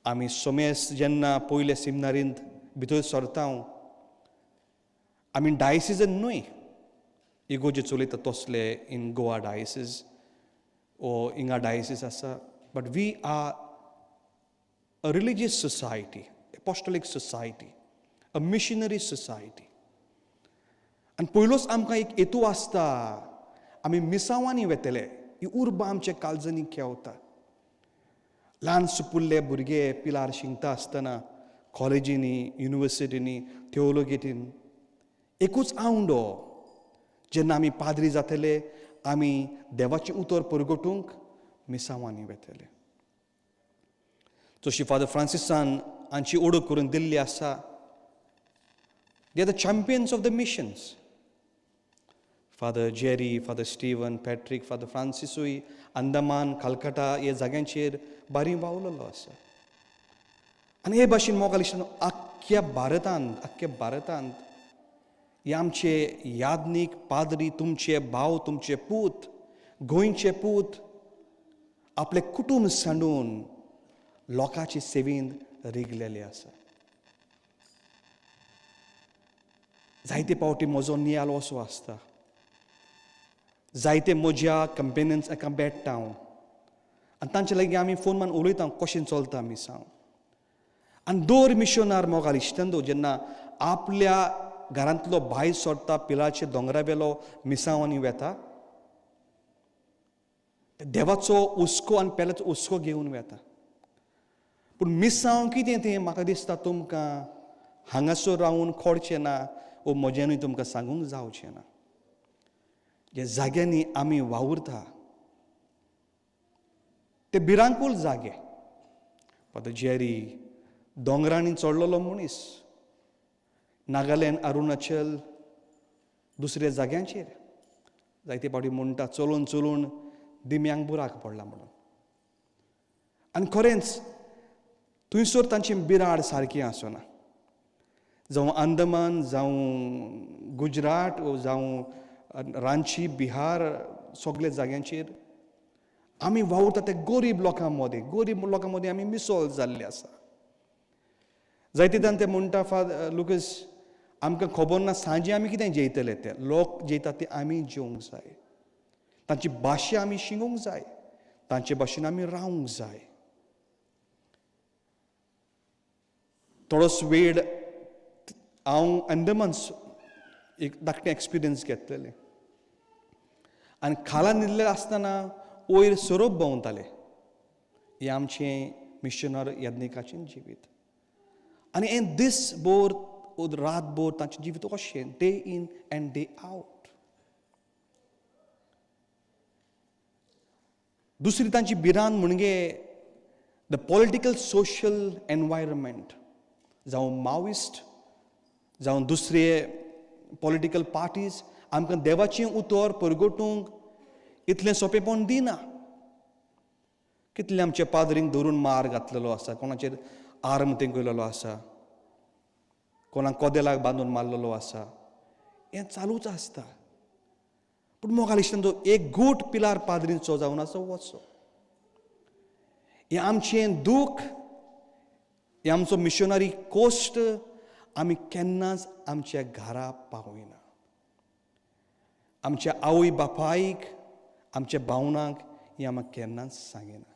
आमी सोमेस जेन्ना पयले सेमिनारींत भितर सरता, आमी डायसिजन न्हय, इगोजे चलयता तसले इन गोवा डायसीस ओ हिंगा डायसीस आसा, but we are a religious society, apostolic society, a missionary society. आनी पयलोच आमकां एक हेतू आसता, आमी मिसांवांनी वेतले, ही उर्बा आमच्या काळजांनी खेवता. ल्हान सुपुल्ले भुरगे पिलार शिंगता आसतना कॉलेजींनी, युनिवर्सिटींनी, थिओलॉजींत एकूच आवंडो, जेन्ना आमी पाद्री जातले, आमी देवाचें उतर परगटूंक मिसांवांनी वेतले. जशी फादर फ्रांसिसान हांची ओळख करून दिल्ली आसा, They are the champions of the missions. Father Jerry, Father Stephen, Patrick, Father Francisui, Andaman, Calcutta, हे जाग्यांचेर बारी वावलेलो आसा. आनी हे भाशेन मोगाल इश्टानो आख्ख्या भारतांत हे आमचे यादनीक पाद्री, तुमचे भाव, तुमचे पूत, गोंयचे पूत आपले कुटुंब सांडून लोकांचे सेवेंत रिगलेले आसा. जायते पावटी म्हजो नियाल असो आसता. जायते म्हज्या कंपेनियन्स हाका भेट्टा हांव आनी तांचे लागीं आमी फोन मारून उलयता कशें चलता मिसांव. आनी दर मिशनार मोगाल इश्टंदो जेन्ना आपल्या घरांतलो भायर सोडटा पिलाचे दोंगरा वेलो मिसांव आनी वेता, देवाचो हुस्को आनी पेलाचो हुस्को घेवन वेता. पूण मिसांव कितें तें म्हाका दिसता तुमकां हांगासर रावून खोडचें ना वो म्हज्यानूय तुमकां सांगूंक जावचें ना. जे जाग्यांनी आमी वावुरता ते भिरांकूळ जागे. फादर जेरी दोंगरांनी चडलेलो मनीस, नागालँड, अरुणाचल, दुसऱ्या जाग्यांचेर जायते फावटी म्हणटा चलून चलून दिम्यांक बुराक पडला म्हणून. आनी खरेंच थंयसर तांची बिराड सारकी आसना. जावं अंदमान, जावं गुजरात, जावं रांची, बिहार, सगळे जाग्यांचेर आमी वावुरता ते गरीब लोकां मदें आमी मिसळ जाल्ले आसा. जायते जाण ते म्हणटा लुकस आमकां खबर ना सांजे आमी कितें जेयतले ते. लोक जेयता ते आमी जेवंक जाय. तांची भाशा आमी शिंगूंक जाय. तांचे भाशेन आमी रावंक जाय. थोडोस वेळ हांव अंदमान एक धाकटें एक्सपिरियन्स घेतलेलें. आनी खाला न्हिदले आसतना वयर सोरोप भोंवताले. हें आमचें मिशनर यज्ञिकाचें जिवीत. आनी हें दीसभर रातभर तांचें जिवीत अशें day in and day out. दुसरी तांची भिरांत म्हणजे द पॉलिटिकल सोशल एनवायरमेंट. जावं माओइस्ट, जावं दुसरे पॉलिटिकल पार्टीज आमकां देवाचें उतर परगटूंक इतलें सोंपेपण दिना. कितले आमचे पाद्रींक धरून मार घातलेलो आसा, कोणाचेर आर्म तेंकयलेलो आसा, कोणाक कोदेलाक बांदून मारलेलो आसा. हें चालूच आसता. पूण मोगाल इश्टांचो एक गूट पिलार पाद्रींचो जावन आसा वचो. हें आमचें दूख, हें आमचो मिशनरी कोस्ट आमी केन्नाच आमच्या घरा पावयना. आमच्या आवय बापायक, आमच्या भावनांक हें आमकां केन्नाच सांगिना.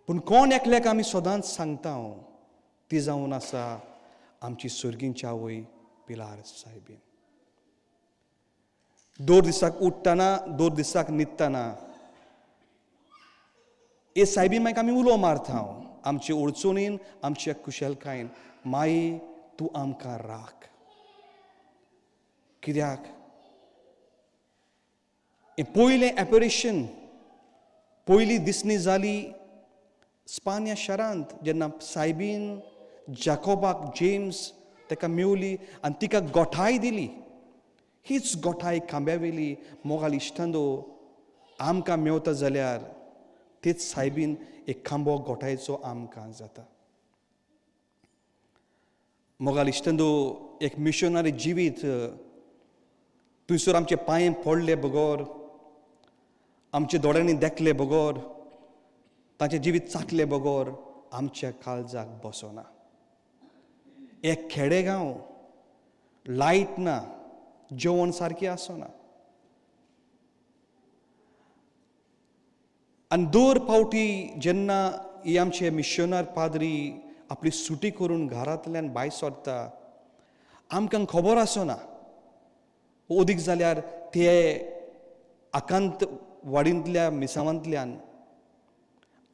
पूण कोण एकल्याक आमी सदांच सांगता ती जावन आसा आमची सुर्गींची आवय पिलार सायबीन. दर दिसाक उठ्ठना, दर दिसाक न्हिदतना हे सायबीन मागीर आमी उलो मारता आमचे अडचणीन, आमच्या कुशलकायेन. माई तूं आमकां राख. कित्याक हें पयलें एपरेशन, पयली दिसणी जाली स्पानिया शारांत जेन्ना सायबीन जाकोबाक, जेम्स ताका मेवली आनी तिका गोठाय दिली. हीच गोठाय खांब्यावेली मोगाल इश्टांदो आमकां मेवता जाल्यार तेच सायबीन एक खांबो गोठायचो आमकां जाता. मोगाल इश्टांदो एक मिशनरी जिवीत थंयसर आमचे पांय पडले बगोर, आमच्या दोळ्यांनी देखले बगोर, तांचें जिवीत चाटले बगोर आमच्या काळजाक बसना. एक खेडेगांव, लायट ना, जेवण सारकें आसना. आनी दर पावटी जेन्ना ही आमचे मिशनर पाद्री आपली सुटी करून घरांतल्यान भायर सरता, आमकां खबर आसना ओदीक जाल्यार ते आकांत वाडींतल्या मिसांवांतल्यान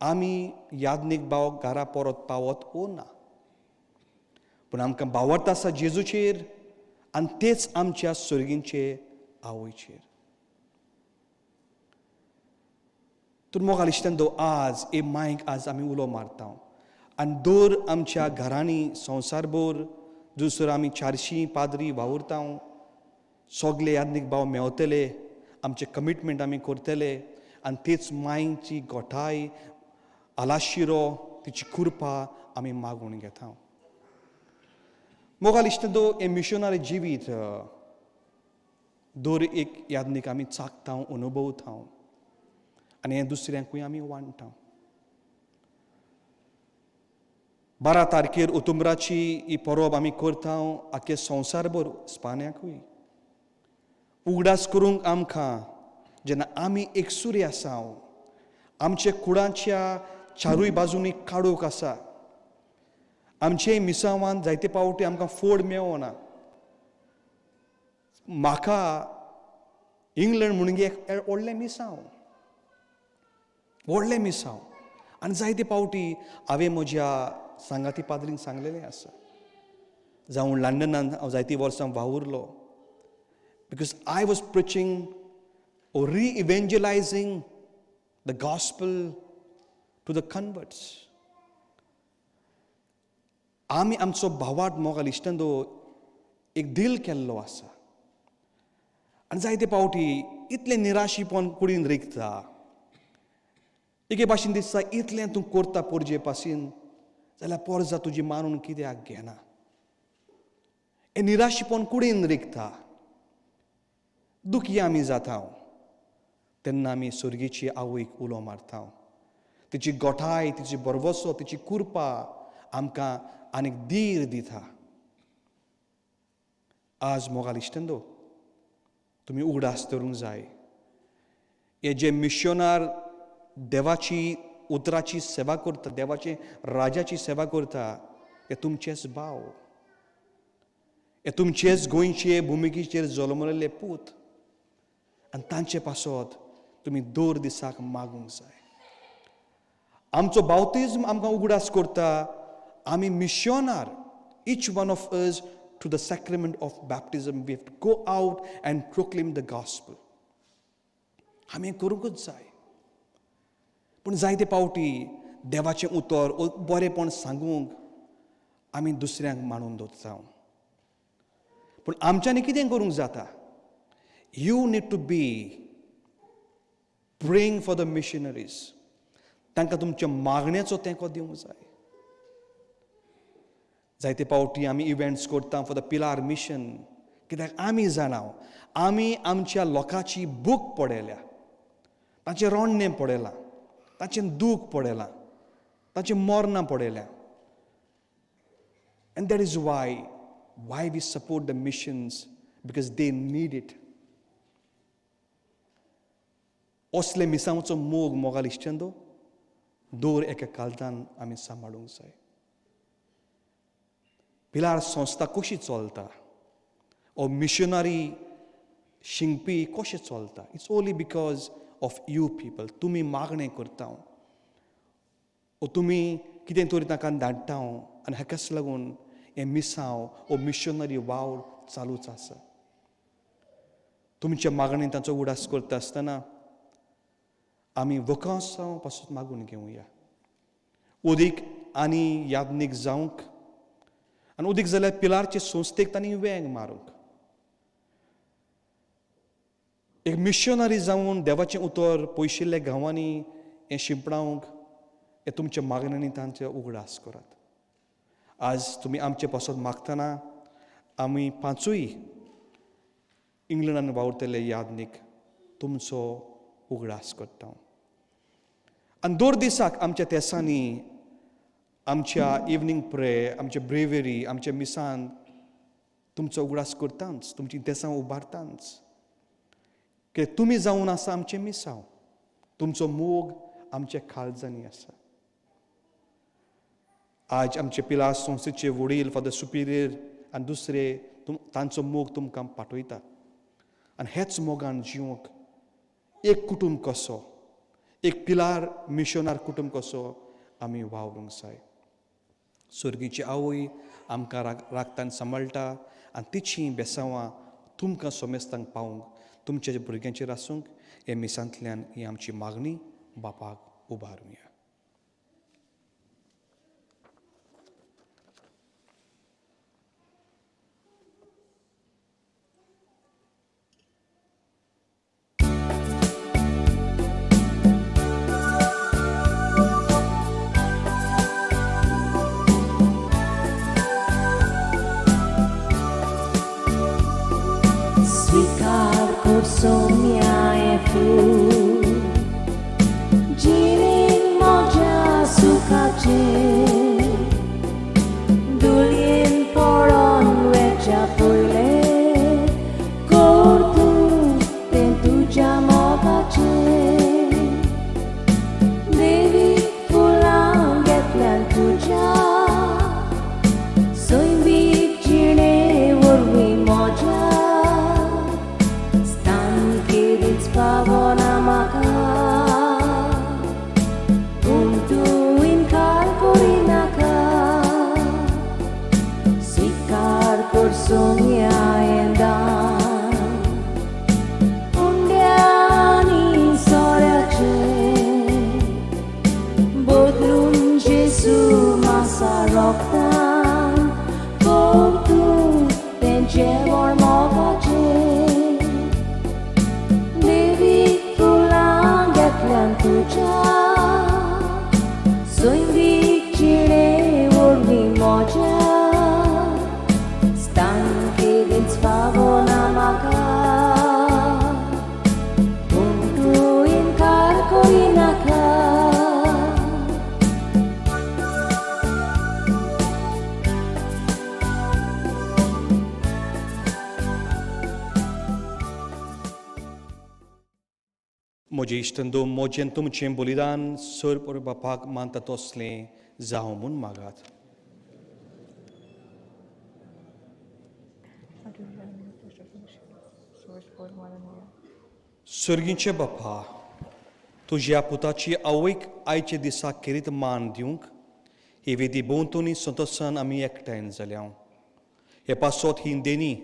आमी यादनीक भाव घरा परत पावत ओ ना. पूण आमकां बावरता आसा जेजूचेर आनी तेच आमच्या सुर्गींचे आवयचेर. तर मोगाल इश्टांदो आज हे मायक आज आमी उलो मारता आनी दर आमच्या घरांनी संवसारभर दुसरो आमी 400 पाद्री वावुरता सगळे याज्ञीक भाव मेवतले आमचे कमिटमेंट आमी करतले आनी तेच मायेची गोठाय आलाशिरो तिची कृपा आमी मागून घेता मोगाल इश्टदो हे मिशनरी जिवीत दर एक याज्ञीक आमी चाखता अनुभवता आनी हें दुसऱ्यांकूय आमी वांटता 12 तारखेर उतुंबराची ही परब आमी करता आख्या संवसारभर इस्पान्याकूय उगडास करूंक आमकां जेन्ना आमी एकसुरी आसा आमचे कुळाच्या चारूय बाजूनी काडूक आसा आमचे मिसांवान जायते पावटी आमकां फोड मेळना म्हाका इंग्लंड म्हणून एक व्हडलें मिसांव आनी जायते पावटी हांवें म्हज्या सांगाती पाद्रींक सांगलेलें आसा जावं लंडनान हांव जायतीं वर्सां वावुरलो because I was preaching or re-evangelizing the gospel to the converts. आमी आमचो भावार्थ मोगाल इश्टंदो एक दिल केल्लो आसा आनी जायते पावटी इतलें निराशीपण कुडीन रिगता एके भाशेन दिसता इतलें तूं करता पोरजे पासून जाल्यार पोरजा तुजी मारून कित्याक घेना हें निराशीपण कुडीन रिगता दुखी आमी जाता तेन्ना आमी सुर्गेची आवयक उलो मारता तिची गोठाय तिची बरवसो तिची कृपा आमकां आनीक धीर दिता आज मोगाल इश्टंदो तुमी उगडास धरूंक जाय हे जे मिशनार देवाची उतराची सेवा करता देवाचे राजाची सेवा करता हे तुमचेच भाव हे तुमचेच गोंयचे भुमिकेचेर जल्मलेले पूत आनी तांचे पासत तुमी दर दिसाक मागूंक जाय आमचो बावतिज्म आमकां उगडास करता आमी मिशनार each one of us to the sacrament of baptism we have to go out and proclaim the gospel आमी हें करूंकच जाय पूण जायते पावटी देवाचें उतर बरेंपण सांगूंक आमी दुसऱ्यांक मांडून दवरता पूण आमच्यांनी कितें करूंक जाता You need to be praying for the missionaries. तांकां तुमच्या मागण्याचो तेंको दिवंक जाय जायते पावटी आमी इव्हेंट्स करता फॉर द पिलार मिशन कित्याक आमी जाणाव आमी आमच्या लोकांची भूक पडयल्या तांचें रोडणें पडयलां तांचें दूख पडयलां तांचें मरणां पडयल्या and that is why we support the missions because they need it असले मिसांवचो मोग मोगाल इश्टंदो दर एका काळजान आमी सांबाळूंक जाय पिलार संस्था कशी चलता ओ मिशनरी शिंगपी कशें चलता it's only because of you people तुमी मागणें करता ओ तुमी कितें तरी ताका धाडटा आनी हाकाच लागून हें मिसांव ओ मिशनरी वावर चालूच आसा तुमच्या मागणेन ताचो उडास करता आसतना आमी वकासां पासून मागून घेवया उदीक आनी याज्ञीक जावंक आनी उदीक जाल्यार पिलारचे संस्थेक तांणी वेंग मारूंक एक मिशनरी जावन देवाचें उतर पयशिल्ल्या गांवांनी हें शिंपडावंक हे तुमच्या मागण्यांनी तांचे उगडास करात आज तुमी आमचे पासून मागतना आमी पांचूय इंग्लंडान वावुरतले याज्ञीक तुमचो उगडास करता आनी दर दिसाक आमच्या तेसांनी आमच्या इवनिंग प्रे आमचे ब्रेवरी आमच्या मिसान तुमचो उगडास करताच तुमची तेसां उबारताच की तुमी जावन आसा आमचे मिसांव तुमचो मोग आमच्या काळजांनी आसा आज आमचे पिलार संस्थेचे वडील फादर सुपिरियर आनी दुसरे तांचो मोग तुमकां पाठयता आनी हेच मोगान जिवंक एक कुटुंब कसो एक पिलार मिशनार कुटुंब कसो आमी वावरूंक जाय सुर्गेची आवय आमकां राखतान सांबाळटा आनी तिचीं बेसांवां तुमकां सोमेस्तांक पावूंक तुमच्या भुरग्यांचेर आसूंक हे मिसांतल्यान ही आमची मागणी बापाक उबारुया स्वीकार करसोम्या फूल जिणेन म्हज्या सुखाचें दुलयेन पडोन वेच्या पयलें कोर तूं तें तुज्या मोगाचें देवी फुलां घेतल्यान तुज्या सोयंबीक जिणे वरवीं म्हज्या स्थान केदींच पावना म्हाका पूण तूं इन्कार करिनाका स्वीकार करसोम्या दान उंड्यानी सोऱ्याचें बदलून जेजू मासा रोगतान कोर तूं तें जेवण मोगाचें देवीक फुलां घेतल्यान तुज्या सोयंबीक जिणे वरवीं म्हज्या स्थान केदींच पावना म्हाका पूण तूं इन्कार करिनाका म्हजे इश्टंदो मोजेन तुमचें बलिदान सर्व बापाक मानता तसलें जावं म्हूण मागात. सर्गीचे बापा, तुज्या पुताची आवयक आयचे दिसा खेरीत मान दिवंक हे वेदी भोंवतणी संतोसान आमी एकठांय जाल्या. हे पासत ही देणी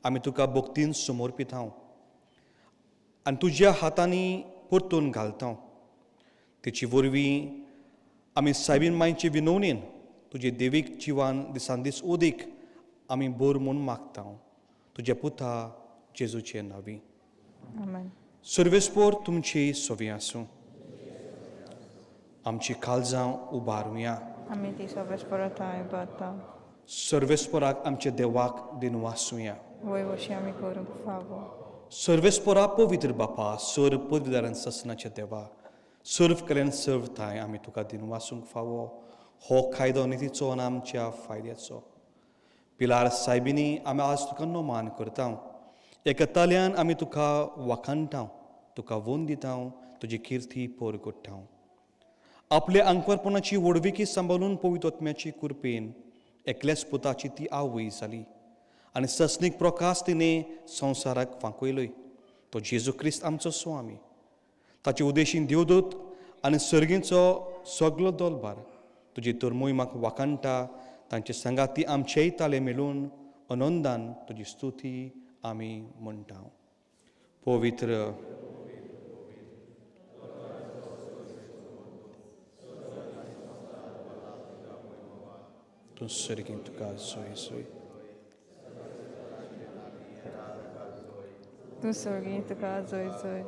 आमी तुका भक्तीन समर्पिता आनी तुज्या हातांनी परतून घालता. तेची वरवीं आमी सायबीन मांयचे विनवणेन तुजे देवीक जिवान दिसान दीस उदीक आमी बोर म्हूण मागता. तुज्या पुता जेजूचे नांवी. आमेन. सर्वेस्पोर तुमची सोवी आसूं. आमची काळजां उबारुया. आमी ती सर्वेस्परताय बाता सर्वेस्पोराक आमच्या देवाक दिनवासुया. वय वशी आमी करूंक फावो. सर्वेस्पोरा पवित्र बापा, सर्व पदवीदारान ससनाच्या देवा, सर्व कल्याण सर्वताय आमी तुका दिनवासूंक फावो. हो कायदो नितीचो आनी आमच्या फायद्याचो. पिलार सायबिनी आमी आज तुका नोमान करता. एका ताल्यान आमी तुका वाखाणटा, तुका वोन दिता, तुजी किर्ती पोर कोट्टा. आपल्या अंकवरपणाची वडविकी सांबाळून पवित्र आत्म्याची कुरपेन एकल्याच पुताची ती आवय जाली आनी ससनीक प्रकाश तिणें संवसाराक फांकयलोय. तो जेजू क्रिस्त आमचो स्वामी. ताचे उदेशीन देवदूत आनी सर्गींचो सगलो दोलबार तुजी तर मोहिमाक वाखाणटा. तांचे संगाती आमचेय ताले मेळून आनंदान तुजी स्तुती आमी म्हणटा. पवित्र तूं सर्गीं तुका सोय सोय. तूं सर्गी तुका जय जय.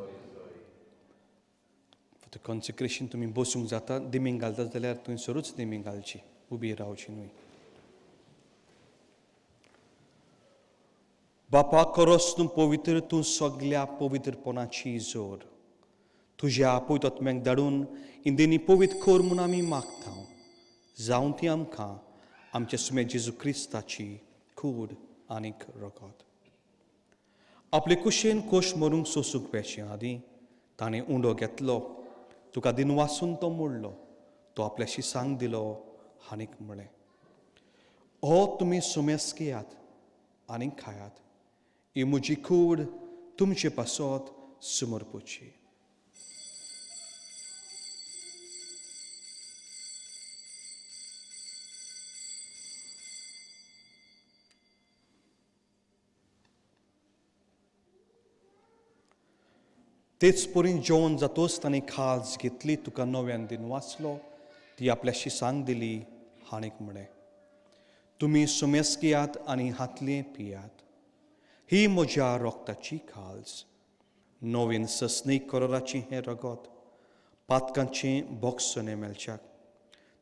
कॉन्सिक्रेशन तुमी बसूंक जाता. दिमींग घालता जाल्यार थंयसरूच दिमींग घालची, उबी रावची न्हय. बापा खरोच तूं पवित्र, तूं सगल्या पवित्रपणाची जोर. तुज्या पवित्र आत्म्याक धाडून इंदेनी पवित्र कर म्हूण आमी मागता. जावं ती आमकां आमचे सुमे जेजू क्रिस्ताची कूड आनीक रगत. आपले कुशेन कोश मरूंक सोसूंक पेचे आदीं ताणें उंडो घेतलो. तुका दिनवासून तो मोडलो. तो आपल्याशी सांग दिलो आनीक म्हळें, हो तुमी सुमेस घेयात आनीक खायात. ही म्हजी कूड तुमचे पासत समर्पूची. तेच परीन जेवण जातोच ताणें खाज घेतली. तुका नव्यान दिन वाचलो. ती आपल्याशी सांग दिली आनीक म्हळें, तुमी सुमेस घेयात आनी हातलें पियात. ही म्हज्या रोगताची खाज. नवीन ससनीक कराराची हें रगत पातकांचें बोगसोने मेलच्याक.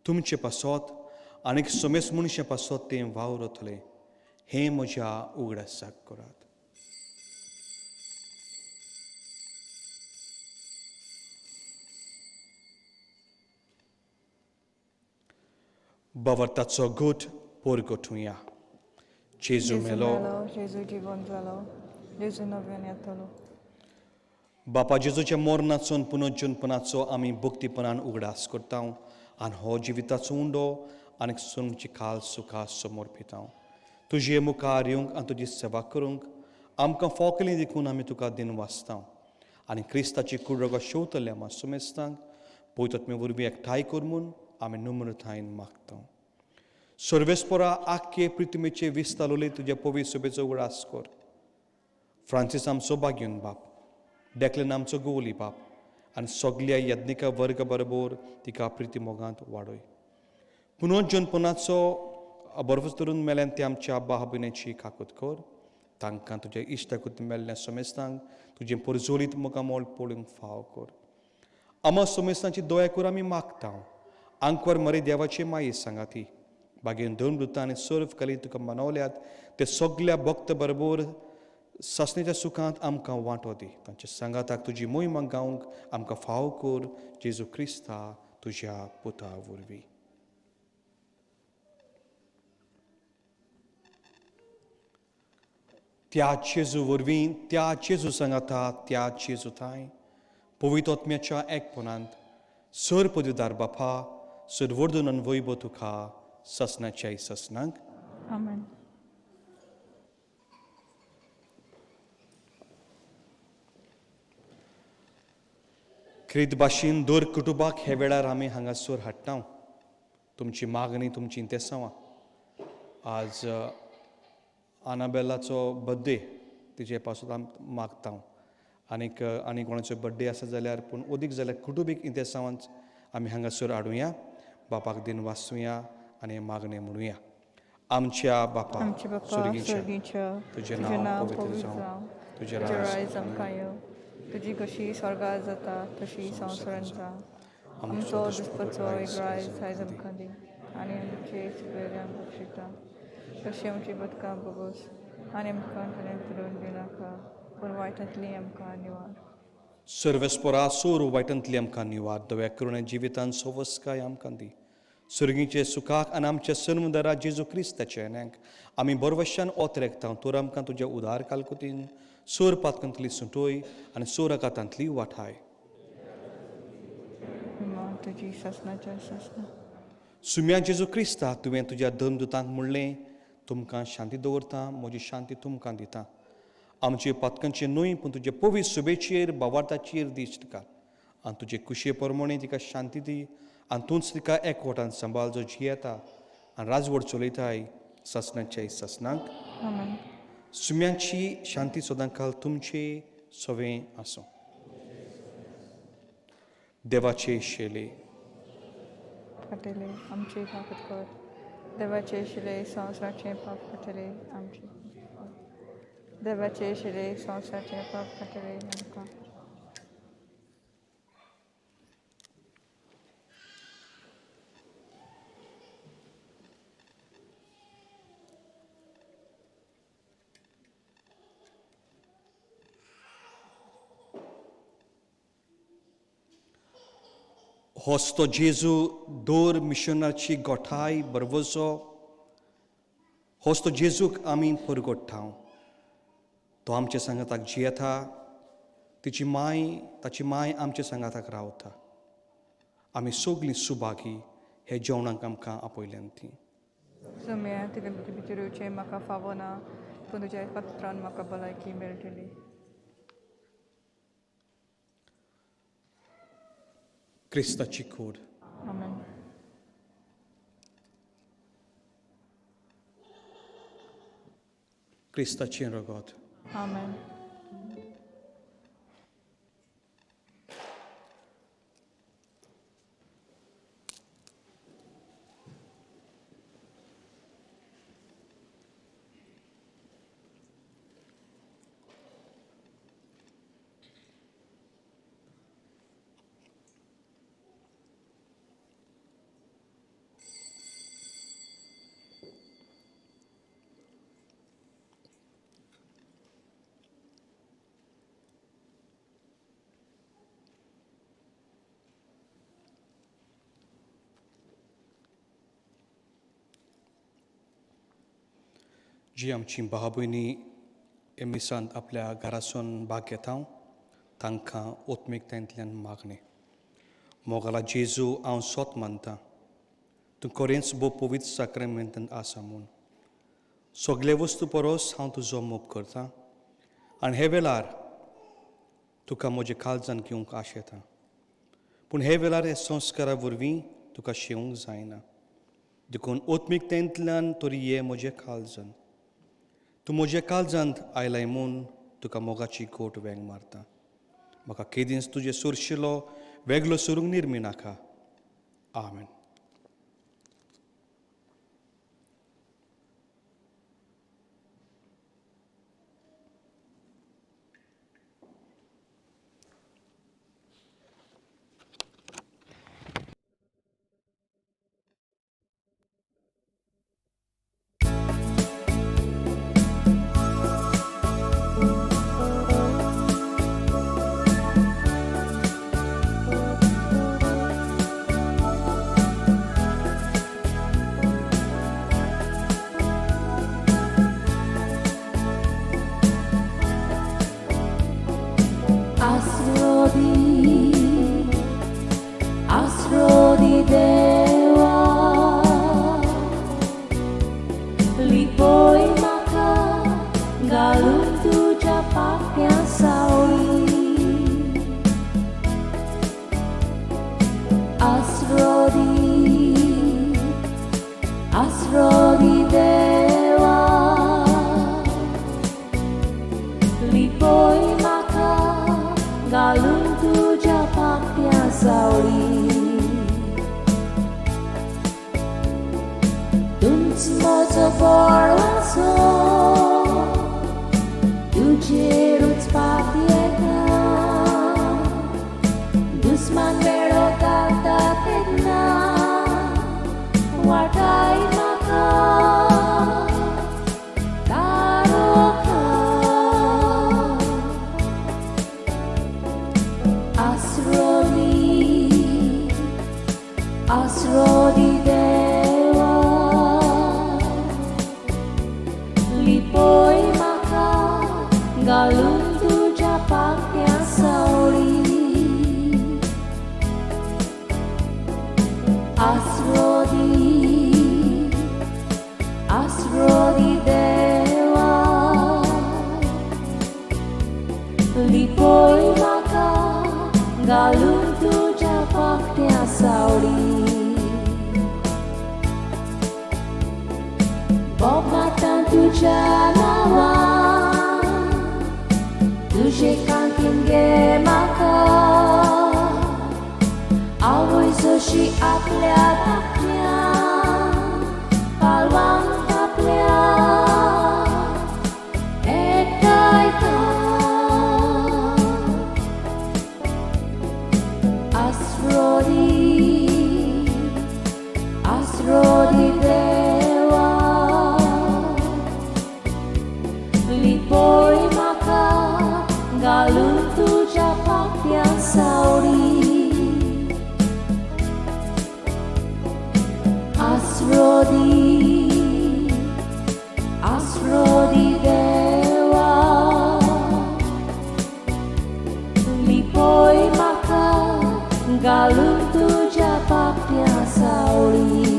तुमचे पासत आनीक सुमेस मनशे पासत तें वावरतलें. हें म्हज्या उगडासाक करात. Bawartaco gut porgotunia. Jesu melo. Jezu जीवन जालो जेजू नव्यान येतलो बापा जेजूच्या मरणाचो पुनर्जन्मपणाचो आमी भक्तीपणान उगडास करता आनी हो जिविताचो उंडो आनी सोमची काल सुखा समोर पिता तुजे मुखार येवंक आनी तुजी सेवा करूंक आमकां फोकली देखून आमी तुका दिन वाचता आनी क्रिस्ताची कुडरगो शेवतले आमी सुमेस्तांक पयतत्मे वरवीं एकठांय करून आमी नम्रतायेन मागता सर्वेस्परा आख्खे पृथ्वीचे विस्तारले तुज्या पवित्र सभेचो उगडास कर फ्रांसीस आमचो बागीन बाप डेक्लेन आमचो गोवली बाप आनी सगल्या यज्ञिका वर्ग बरोबर तिका प्रिती मोगांत वाडय पुनर्जन्मपणाचो बरवस धरून मेल्यान ते आमच्या बाबीनेची काकूत कर तांकां तुज्या इश्टाकूत मेल्ल्या समेस्तांक तुजें परजोलीत मोगामोल पळोवंक फाव कर आमा समेस्तांची दया कर आमी मागता आंकवर मरे देवाचे माये सांगाती बागेन दोन वृत्तां आनी सर्व कली तुका मनवल्यात ते सगल्या भक्त बरोबर ससनेच्या सुखांत आमकां वांटो दी तांच्या सांगाताक तुजी मोहीम गावंक आमकां फाव कर जेजू क्रिस्ता तुज्या पुता वरवीं त्या जेजू वरवीं त्या जेजू सांगाता त्या जेजू थंय पवित्र आत्म्याच्या एकपणांत सर पदवीदार बापा सर वर्धन वैभव तुका ससनाच्या ससनांक आमेन क्रीत भाशेन दर कुटुंबाक हे वेळार आमी हांगासर हाडटा तुमची मागणी तुमची इंतेसांवां आज आनाबेलाचो बर्थडे तिचे पासून मागता आनीक कोणाचो बर्थडे आसा जाल्यार पूण अदीक जाल्यार कुटुंबीक इंतेसांवांच आमी हांगासर हाडुया बापाक दिन वाचुया आनी मागणे म्हणुया आमच्या बापा स्वर्गीच्या तुजें नांव पवित्र जावं तुजें राज आमकां येवं तुजी कशी स्वर्गांत जाता तशी संवसारांत जावं आमचो दिसपाचो एक रायज आयज आमकां दी आनी आमचे सुबेऱ्यांक बक्षिता तशी आमची बदकां बोगोस आनी आमकां खरें फिरोवन दिनाका पूण वायटांतली आमकां निवार सर्वेस्परा सोर वायटांतली आमकां निवार दव्या करुणे जिवितांत सोवस्काय आमकां दी सर्गीचे सुखाक आनी आमच्या सन्मदारा जेजू क्रिस्ताच्या येण्याक आमी बरवशान ओत रेखता तर आमकां तुज्या उदार कालकुतीन सोर पातकांतली सुटोय आनी सोर आकांतांतली वाठाय तुजी ससनाच्या ससना सुम्या जेजू क्रिस्ता तुवें तुज्या धर्मदुतांक म्हणलें तुमकां शांती दवरता म्हजी शांती तुमकां दिता आमचे पातकांचे न्हय पूण तुजे पवित्र सुबेचेर बावार्थाचेर दिश्ट घाल आनी तुजे कुशे प्रमाणे तिका शांती दी आनी तूंच तिका एकवटान सांबाळ जो जियेता आनी राजवट चलयताय ससनाच्या ससनांक सुम्यांची शांती सदांकाल तुमचे सवें आसूं देवाचे शेले काटेले आमचे पापत कर देवाचे शिले संवसाराचे पाप काटेले आमचे देवाचे शिले संवसाराचे पाप काटेले आमकां होस्तो जेजू दोर मिशनाची गोठाय बरवजो होस्तो जेजूक आमी परगोडटा तो आमच्या सांगाताक जियेता ताची माय आमच्या सांगाताक रावता आमी सगलीं सुभागी हे जेवणाक आमकां आपयल्यान ती सुम्या तुवें भितर येवचें म्हाका फावो ना पूण तुज्या पात्रान म्हाका भलायकी मेळटली क्रिस्ताची कूड आमेन क्रिस्ताची रगत आमेन जी आमची भाव भयणी एमिसांत आपल्या घरासून भाग घेता तांकां ओत्मिकतायेंतल्यान मागणे मोगाला जेजू हांव सोत मानता तूं खरेंच भोव पवित्र साक्रामेंतांत आसा म्हूण सगळे वस्तू परस हांव तुजो मोग करतां आनी हे वेळार तुका म्हजे काळजान घेवंक आशेता पूण हे वेळार हे संस्कारा वरवीं तुका शेवंक जायना देखून ओत्मिकतायेंतल्यान तरी हे म्हजे काळजान तूं म्हज्या काळजांत आयलाय म्हूण तुका मोगाची गोट वेंग मारता म्हाका केदींच तुजे सुरशिलो वेगळो सुरूंक निर्मी नाका आमेन. Asrodi Dewa Lipoi maka galung tuja paknya sauri Asrodi Dewa Lipoi maka galung tuja paknya sauri Moto forlaso Tuđe ruc papijeka Dusman vero tata tegna Watai maka Taroka Asrodi Dewa Lipoi maka galung tuja paknya sauri Asrodi Dewa Lipoi maka galung tuja paknya sauri Bob matan tuja nawa Tuje kantin ge maka Awoi soshi apल्या taknya Palwang tapल्या Ekaita Asrodi Dewa Lipoi maka galung tuja paknya sauri Asrodi Dewa Lipoi maka galung tuja paknya sauri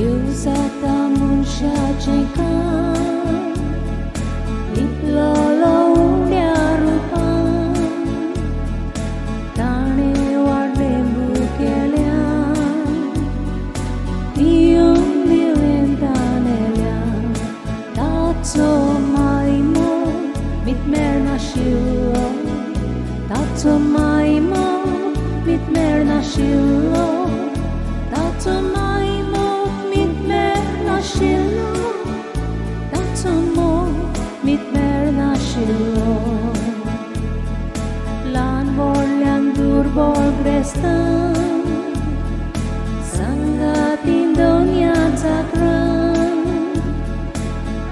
Diusata munsyajekan Iplolo unia rupa Tane warne bukelian Tiung liwentane Tatso malimo mitmer na shiwo Tatso bostan Sangatin donia zakran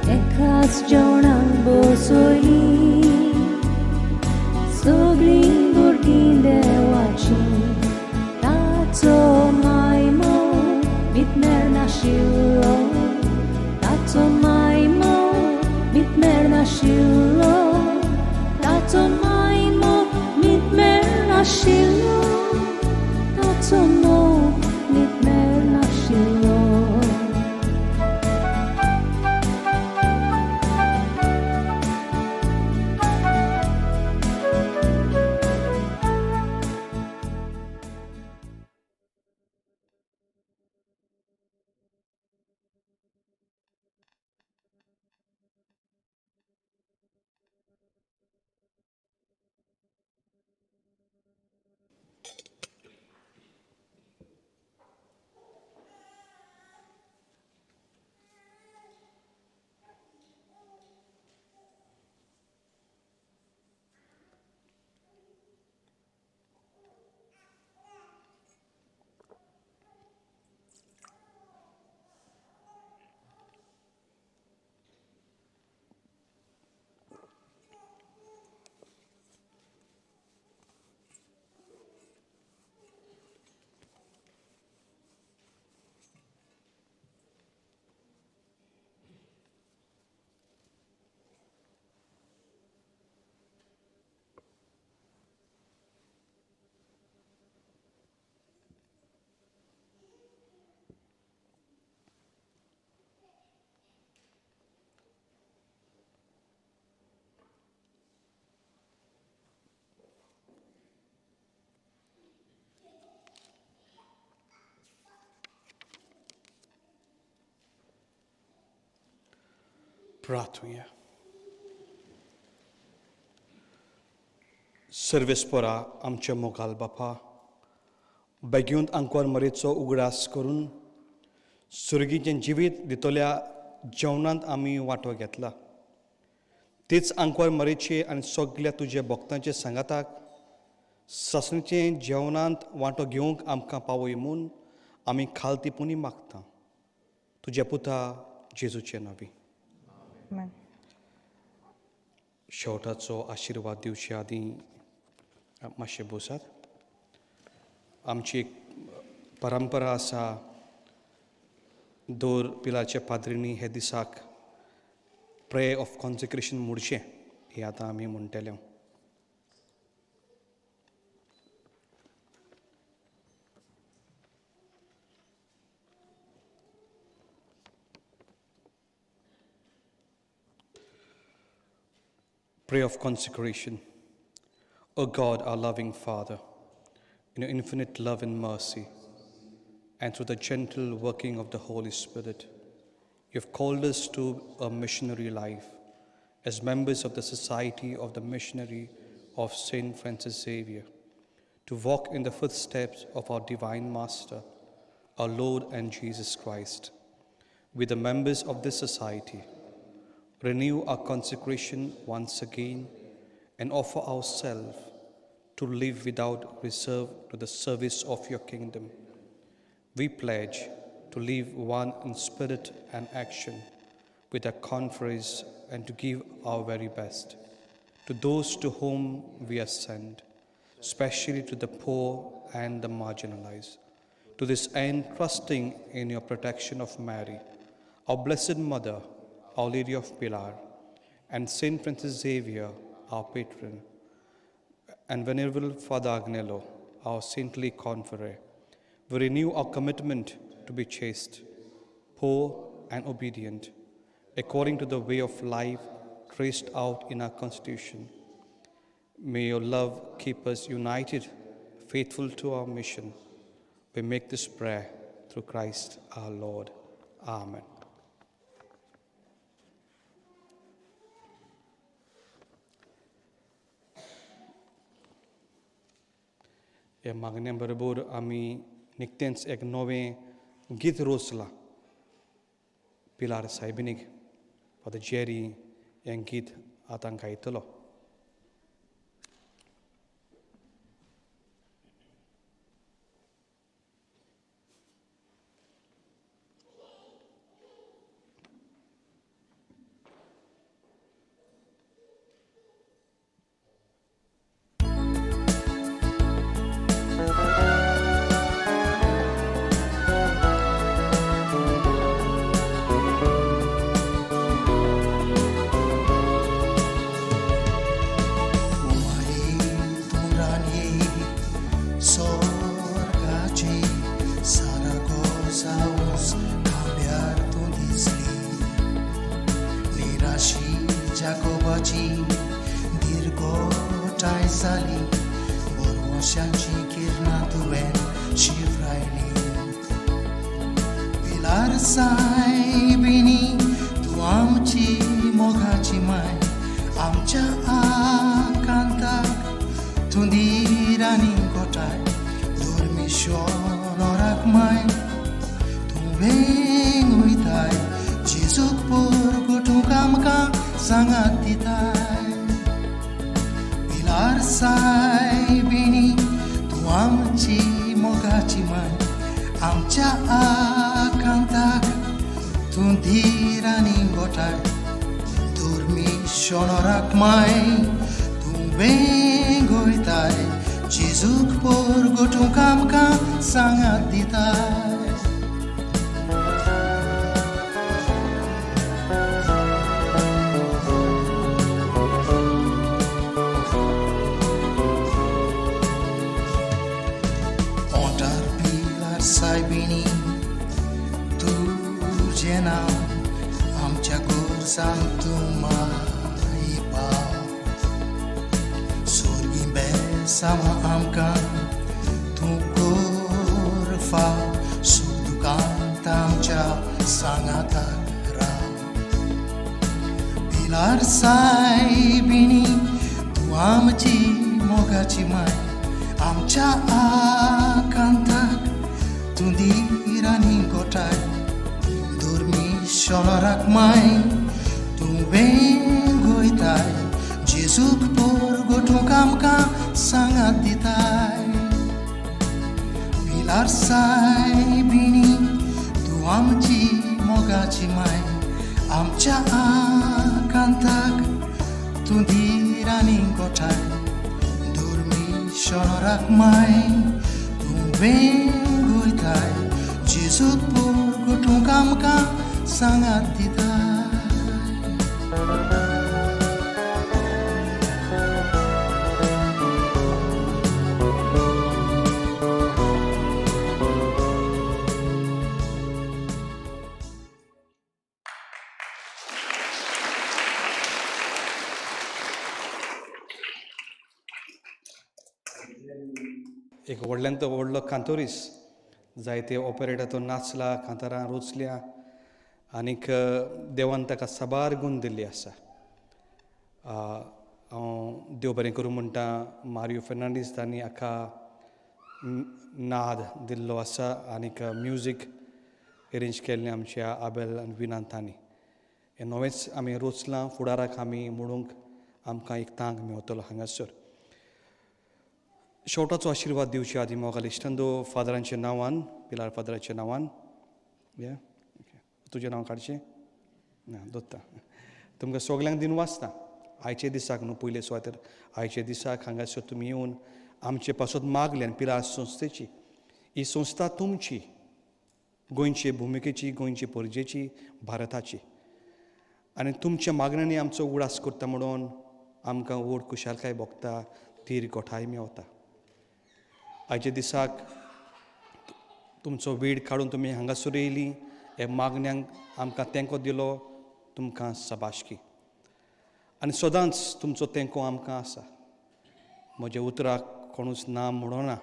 Ekas jonang bosoli Sogling burgin dewachi Tato maimo mitmer na shilo Tato maimo mitmer na shilo Tato maimo mitmer na shilo Tato mo mitmer na shilo Pratuję. सर्वेस्परा आमच्या मोगाल बापा बेगीन आंकवार मरेचो उगडास करून सुरगीचें जिवीत दितल्या जेवणांत आमी वांटो घेतला तीच आंकवार मरेची आनी सगळ्या तुज्या भक्तांच्या सांगाताक ससणीचें जेवणांत वांटो घेवंक आमकां पावय म्हूण आमी खालतीपुनी मागता तुज्या पुता जेजूचे नांवी Amen. शेवटाचो आशिर्वाद दिवचे आदीं मातशें बसात आमची एक परंपरा आसा दर पिलाच्या पाद्रींनी हे दिसाक प्रेयर ऑफ कॉन्सेक्रेशन म्हणचें हें आतां आमी म्हणटले Prayer of consecration. O God, our loving Father, in your infinite love and mercy, and through the gentle working of the Holy Spirit, you have called us to a missionary life as members of the Society of the Missionary of Saint Francis Xavier, to walk in the footsteps of our Divine Master, our Lord and Jesus Christ. With the members of this society, renew our consecration once again and offer ourselves to live without reserve to the service of your kingdom. We pledge to live one in spirit and action with a conference and to give our very best to those to whom we are sent, especially to the poor and the marginalized. To this end, trusting in your protection of Mary, our Blessed Mother, Our Lady of Pilar, and Saint Francis Xavier, our patron, and Venerable Father Agnello, our saintly confrere, we renew our commitment to be chaste, poor, and obedient, according to the way of life traced out in our Constitution. May your love keep us united, faithful to our mission. We make this prayer through Christ our Lord. Amen. या मागण्या बरोबर आमी निकतेंच एक नवें गीत रोचलां पिलार सायबिनीक father Jerry हें गीत आतां गायतलो सायबिणी तूं आमची मोगाची माय आमच्या आकांताक धुंदीर आनी गोठाय दोरमेश्वराक माय तूं वेंग वयताय जेजूक परगटूंक आमकां सांगात दिताय पिलार सायबिणी तूं आमची मोगाची माय आमच्या आकांताक तूं धीर आनी गोठाय दोरमेश्वराक माय तूं वेंग वयताय जेजूक परगटूंक आमकां सांगात दिताय ओंठार पिलार सायबिणी तुजें नांव आमच्या गोरसांत तूं माय पाव सोर्गी बेसांव आमकां तूं कोर फाव सूख दुखांत आमच्या सांगाताक राव पिलार सायबिणी तूं आमची मोगाची माय आमच्या आकांताक तूं धीर आनी गोठाय दोरमेश्वराक माय तूं वेंग वयताय जेजूक परगटूंक आमकां सांगात दिताय पिलार सायबिणी तूं आमची मोगाची माय आमच्या आकांताक तूं धीर आनी गोठाय दोरमेश्वराक माय तूं वेंग वयताय जेजूक परगटूंक आमकां सांगात दिताय एक व्हडल्यांत व्हडलो कांतोरीस जायते ऑपरेटातून नाचला कांतारां रोचल्या आनीक देवान ताका साबार गूण दिल्ली आसा हांव देव बरें करूं म्हणटा मारियो फेर्नांडीस तांणी हाका नाद दिल्लो आसा आनीक म्युजीक अरेंज केल्लें आमच्या आबेल आनी विनांतांनी हें नवेंच आमी रोचलां फुडाराक आमी म्हणूंक आमकां एक तांक मेवतलो हांगासर शेवटाचो आशिर्वाद दिवचे आदी मोगाल इश्टंदो फादरांच्या नांवान पिलार फादराच्या नांवान या तुजें नांव काडचें ना दोत्ता तुमकां सगल्यांक दिन वाचता आयचे दिसाक न्हू पयले सुवातेर आयचे दिसाक हांगासर तुमी येवन आमचे पासून मागल्यान पिलार संस्थेची ही संस्था तुमची गोंयचे भुमिकेची गोंयचे परजेची भारताची आनी तुमच्या मागण्यांनी आमचो उडास करता म्हणून आमकां व्हड खुशालकाय भोगता धीर गोठाय मेवता आयच्या दिसाक तुमचो वेळ काडून तुमी हांगासर येयलीं हे मागण्यांक आमकां तेंको दिलो तुमकां सबाशकी आनी सदांच तुमचो तेंको आमकां आसा म्हज्या उतराक कोणूच ना म्हणना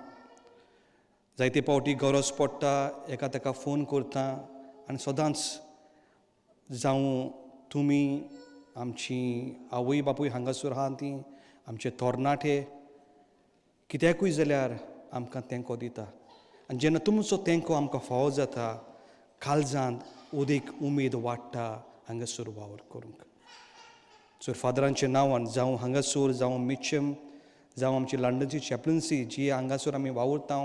जायते फावटी गरज पडटा एका तेका फोन करता आनी सदांच जावं तुमी आमची आवय बापूय हांगासर आहा तीं आमचे तरणाटे कित्याकूय जाल्यार आमकां तेंको दिता आनी जेन्ना तुमचो तेंको आमकां फावो जाता काळजांत उदेक उमेद वाडटा हांगासर वावर करूंक सर फादरांच्या नांवान जावं हांगासर जावं मिचम जावं आमची लंडनची चॅप्लन्सी जी हांगासर आमी वावुरता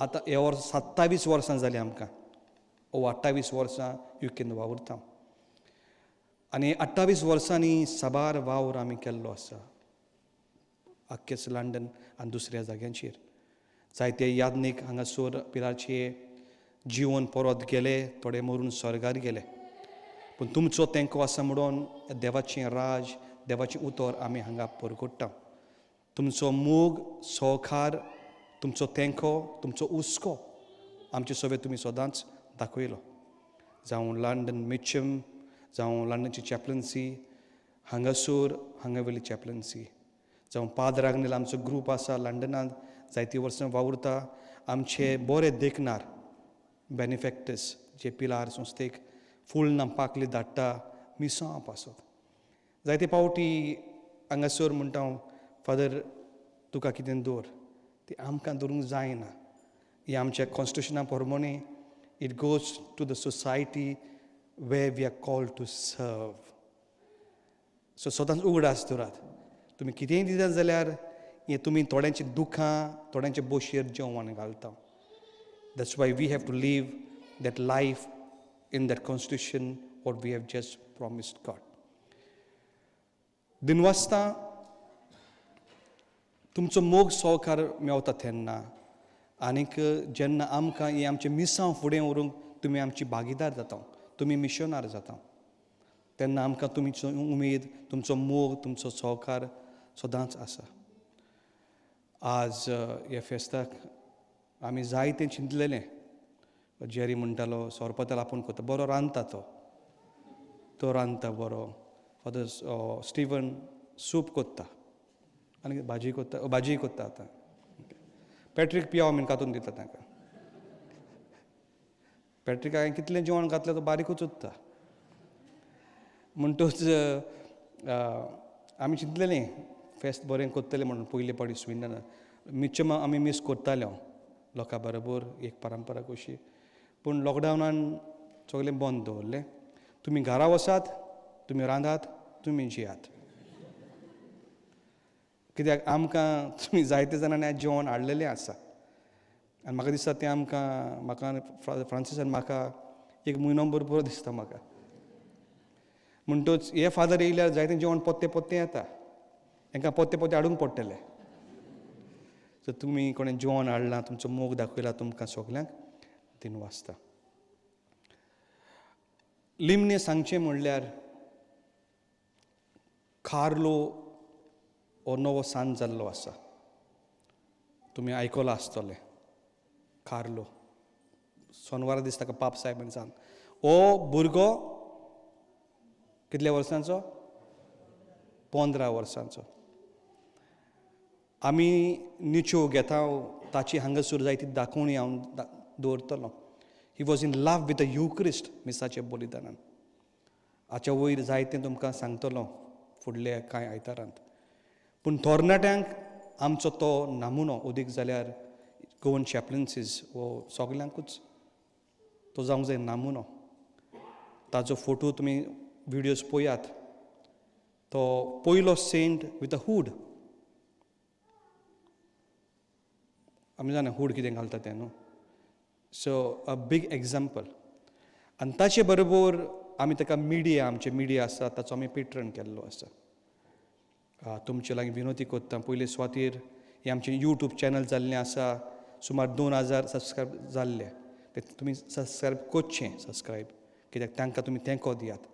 आतां हे वर्स 27 वर्सां जालीं आमकां 28 वर्सां युकेन वावुरता आनी 28 वर्सांनी साबार वावर आमी केल्लो आसा आख्खेच लंडन आनी दुसऱ्या जाग्यांचेर जायते यादनीक हांगासर पिलारचे जिवन परत गेले थोडे मरून स्वर्गार गेले पूण तुमचो तेंको आसा म्हणून देवाचें राज देवाचें उतर आमी हांगा परगट्टा तुमचो मोग सहकार तुमचो तेंको तुमचो हुस्को आमचे सोबत तुमी सदांच दाखयलो जावं लंडन मिचम जावं लंडनची चॅप्लन्सी हांगासर हांगावेली चॅप्लन्सी जावं पाद्राग्नेल आमचो ग्रूप आसा लंडनांत जायतीं वर्सां वावुरता आमचे बरे देखणार बेनिफॅक्टर्स जे पिलार संस्थेक फूल नांपाकले धाडटा मिसां पासत जायते पावटी हांगासर म्हणटा हांव फादर तुका कितें दवर ती आमकां दवरूंक जायना ही आमच्या कॉन्स्टिट्युशना प्रमाणे it goes to the society way we are called to सर्व सो स्वताच उगडास दवरात तुमी कितेंय दितात जाल्यार हें तुमी थोड्यांची दुखां थोड्यांचे बोशेर जेवण घालता that's why we have to live that life in that constitution what we have just promised God दिनवासता तुमचो मोग सहकार मेवता तेन्ना आनीक जेन्ना आमकां ही आमचे मिसां फुडें व्हरूंक तुमी आमची भागीदार जाता तुमी मिशनार जाता तेन्ना आमकां तुमचो उमेद तुमचो मोग तुमचो सहकार सदांच आसा आज ह्या फेस्ताक आमी जायतें चिंतलेलें जेरी म्हणटालो सोरपताल आपूण करता बरो रांदता तो रांदता बरो फादर स्टीवन सूप करता आनी भाजी करता आतां पॅट्रीक पियाव बीन कातून दिता तांकां पॅट्रीक हांवें कितलें जेवण घातलें तो बारीकूच उरता म्हणटूच आमी चिंतलेलें फेस्त बरें करतलें म्हणून पयले पावटी स्विडन मिच्छ आमी मिस करताले लोकां बरोबर एक परंपरा कशी पूण लॉकडावनान सगळें बंद दवरलें तुमी घरा वसात तुमी रांदात तुमी जियात कित्याक आमकां तुमी जायते जाणांनी आयज जेवण हाडलेलें आसा आनी म्हाका दिसता तें म्हाका फ्रांसिसान म्हाका एक म्हयनो बरोबर दिसता म्हाका म्हणटूच हे फादर येयल्यार जायतें जेवण पोत्तें येता हांकां पोत्तें हाडूंक पडटलें सो तुमी कोणें जेवण हाडलां तुमचो मोग दाखयला तुमकां सगल्यांक दिनवासता लिमणें सांगचें म्हणल्यार कार्लो हो नवो सांज जाल्लो आसा तुमी आयकलां आसतलें कार्लो सोनवारा दीस ताका पाप सायबान सांग हो भुरगो कितल्या वर्सांचो 15 वर्सांचो आमी निच्यो घेता ताची हांगासर जायती दाखोवणी हांव दवरतलो he was in love with the Eucharist मिसाचे बलिदानान हाच्या वयर जायतें तुमकां सांगतलो फुडल्या कांय आयतारांत पूण थोरणाट्यांक आमचो तो नामुनो उदीक जाल्यार गोवन चॅप्लन्सीस वो सगल्यांकूच तो जावंक जाय नामुनो ताजो फोटो तुमी व्हिडियोज पळयात तो पयलो सेंट विथ अ हूड आमी जाणा हूड कितें घालता तें न्हू सो अ बीग एग्जाम्पल आनी ताचे बरोबर आमी ताका आमचे मिडिया आसा ताचो आमी पेट्रन केल्लो आसा तुमचे लागीं विनोती कोत्ता पयले सुवातेर हें आमचें यूट्यूब चॅनल जाल्लें आसा सुमार 2000 सबस्क्रायब जाल्ले ते तुमी सबस्क्रायब करचें कित्याक तांकां तुमी तेंको दियात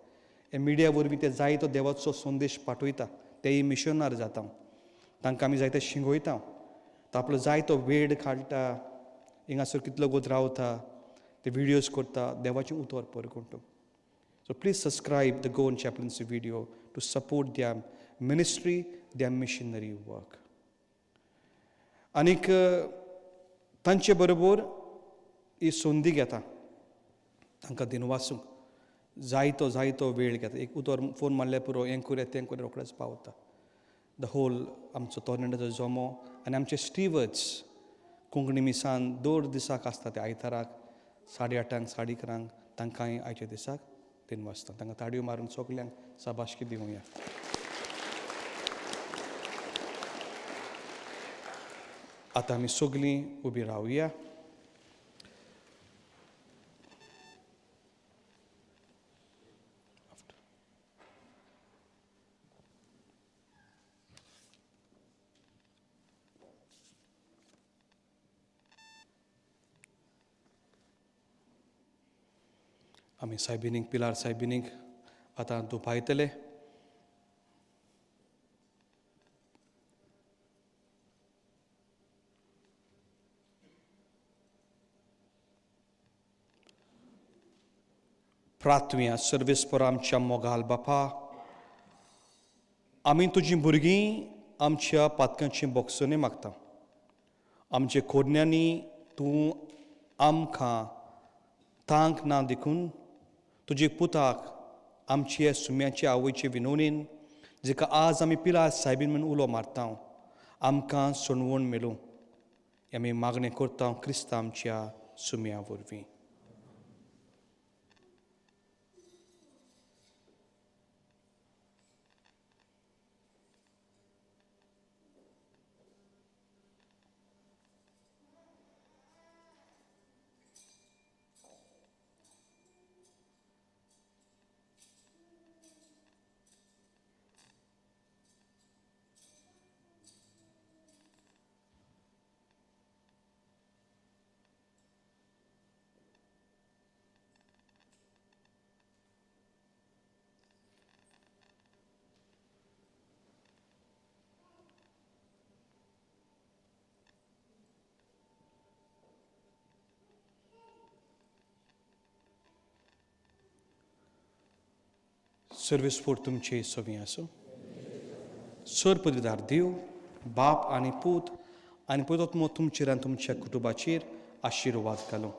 हे मिडिया वरवीं ते जायतो देवाचो संदेश पाठयता तेय मिशनार जाता तांकां आमी जायते शिंगोयता तो आपलो जायतो वेळ काडटा हिंगासर कितलो गोत रावता ते व्हिडियोज करता देवाचें उतर परगोंटू so please subscribe the Goan chaplaincy video to support द्या मिनिस्ट्री द्या मिशनरी वर्क आनीक तांचे बरोबर ही संदी घेता तांकां दिनवासूंक जायतो वेळ घेता एक उतर फोन मारल्यार पुरो हें करुया तें करुया रोखडेंच पावता द होल आमचो तोरणाचो जमो आनी आमचे स्टिवर्ड्स कोंकणी मिसान 2 दिसाक आसता ते आयताराक 8:30 11:30 तांकांय आयच्या दिसाक दिनवासता तांकां ताडयो मारून सगल्यांक शाबासकी दिवया आतां आमी सगलीं उबी रावया आमी सायबिनीक पिलार सायबिनीक आतां दुपायतले प्रार्थना सर्वेस्पर आमच्या मोगाल बापा आमी तुजीं भुरगीं आमच्या पातकांची बोगसोनी मागता आमचे खोडण्यांनी तूं आमकां तांक नांव देखून तुजे पुताक आमचे सुम्याचे आवयचे विनोनीन जिका आज आमी पिलार सायबीन म्हूण उलो मारता आमकां सोडवून मेळूं आमी मागणें करता क्रिस्त आमच्या सुम्या वरवीं. सर्वेस्फोट तुमचे सोबी आसूं. सरपदवीदार देव बाप आनी पूत आनी पवित्रात्मो तुमचेर आनी तुमच्या कुटुंबाचेर आशिर्वाद घालूं.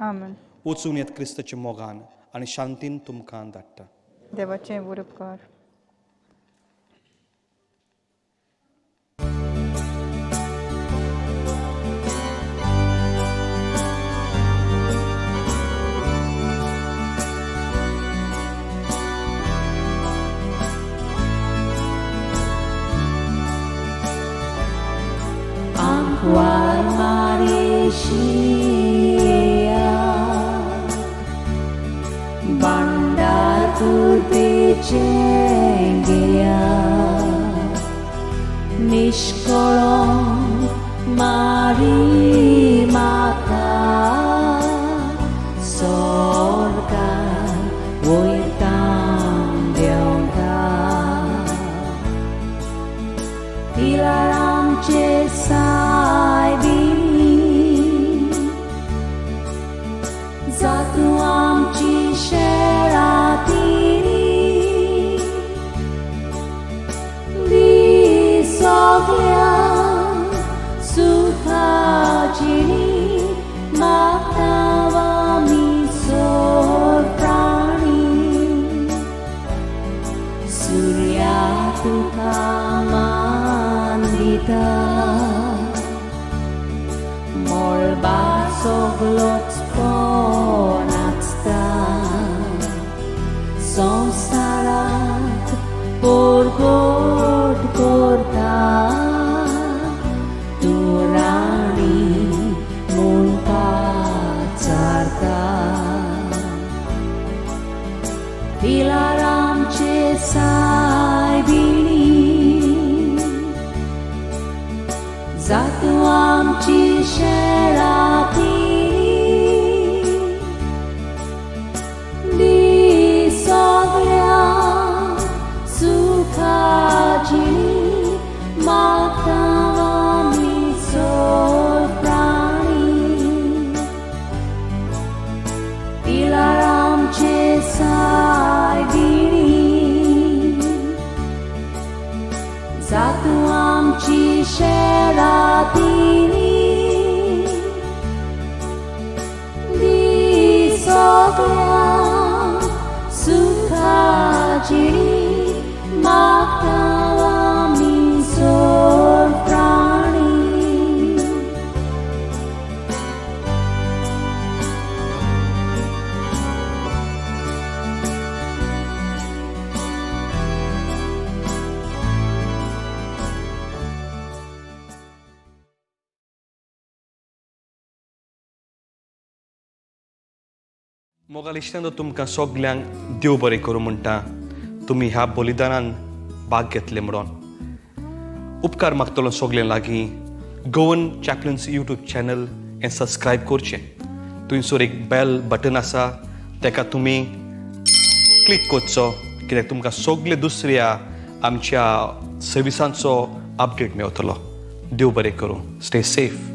आमेन. वचून येत क्रिस्ताच्या मोगान आनी शांतीन तुमकां धाडटा. देवाचें बरोबकार. Qual Maria Bandar Purte Cengea Nishkolong Mari Mata Sorga Woitam Deonda Dilaram Cesa Zatu amci sheratini di soglia sukhajini matava mi sorprani surya tukha mandita molba soglot संसारात पोरगोट करता तूं राणी म्हूण पाचारता पिलार आमचे सायबिणी जातू आमची शेराती Zatu amci sheratini di soglia sukhajini matava mi sorprani. मोगालिश्तान तुमकां सगल्यांक देव बरें करूं म्हणटा तुमी ह्या बलिदानान भाग घेतले म्हणून उपकार मागतलो सगळ्यां लागीं गोवन चॅप्लन्स यूट्यूब चॅनल हें सबस्क्रायब करचें. थंयसर एक बेल बटन आसा ताका तुमी क्लिक करचो कित्याक तुमकां सगळे दुसऱ्या आमच्या सर्विसांचो अपडेट मेळटलो. देव बरें करूं. Stay safe.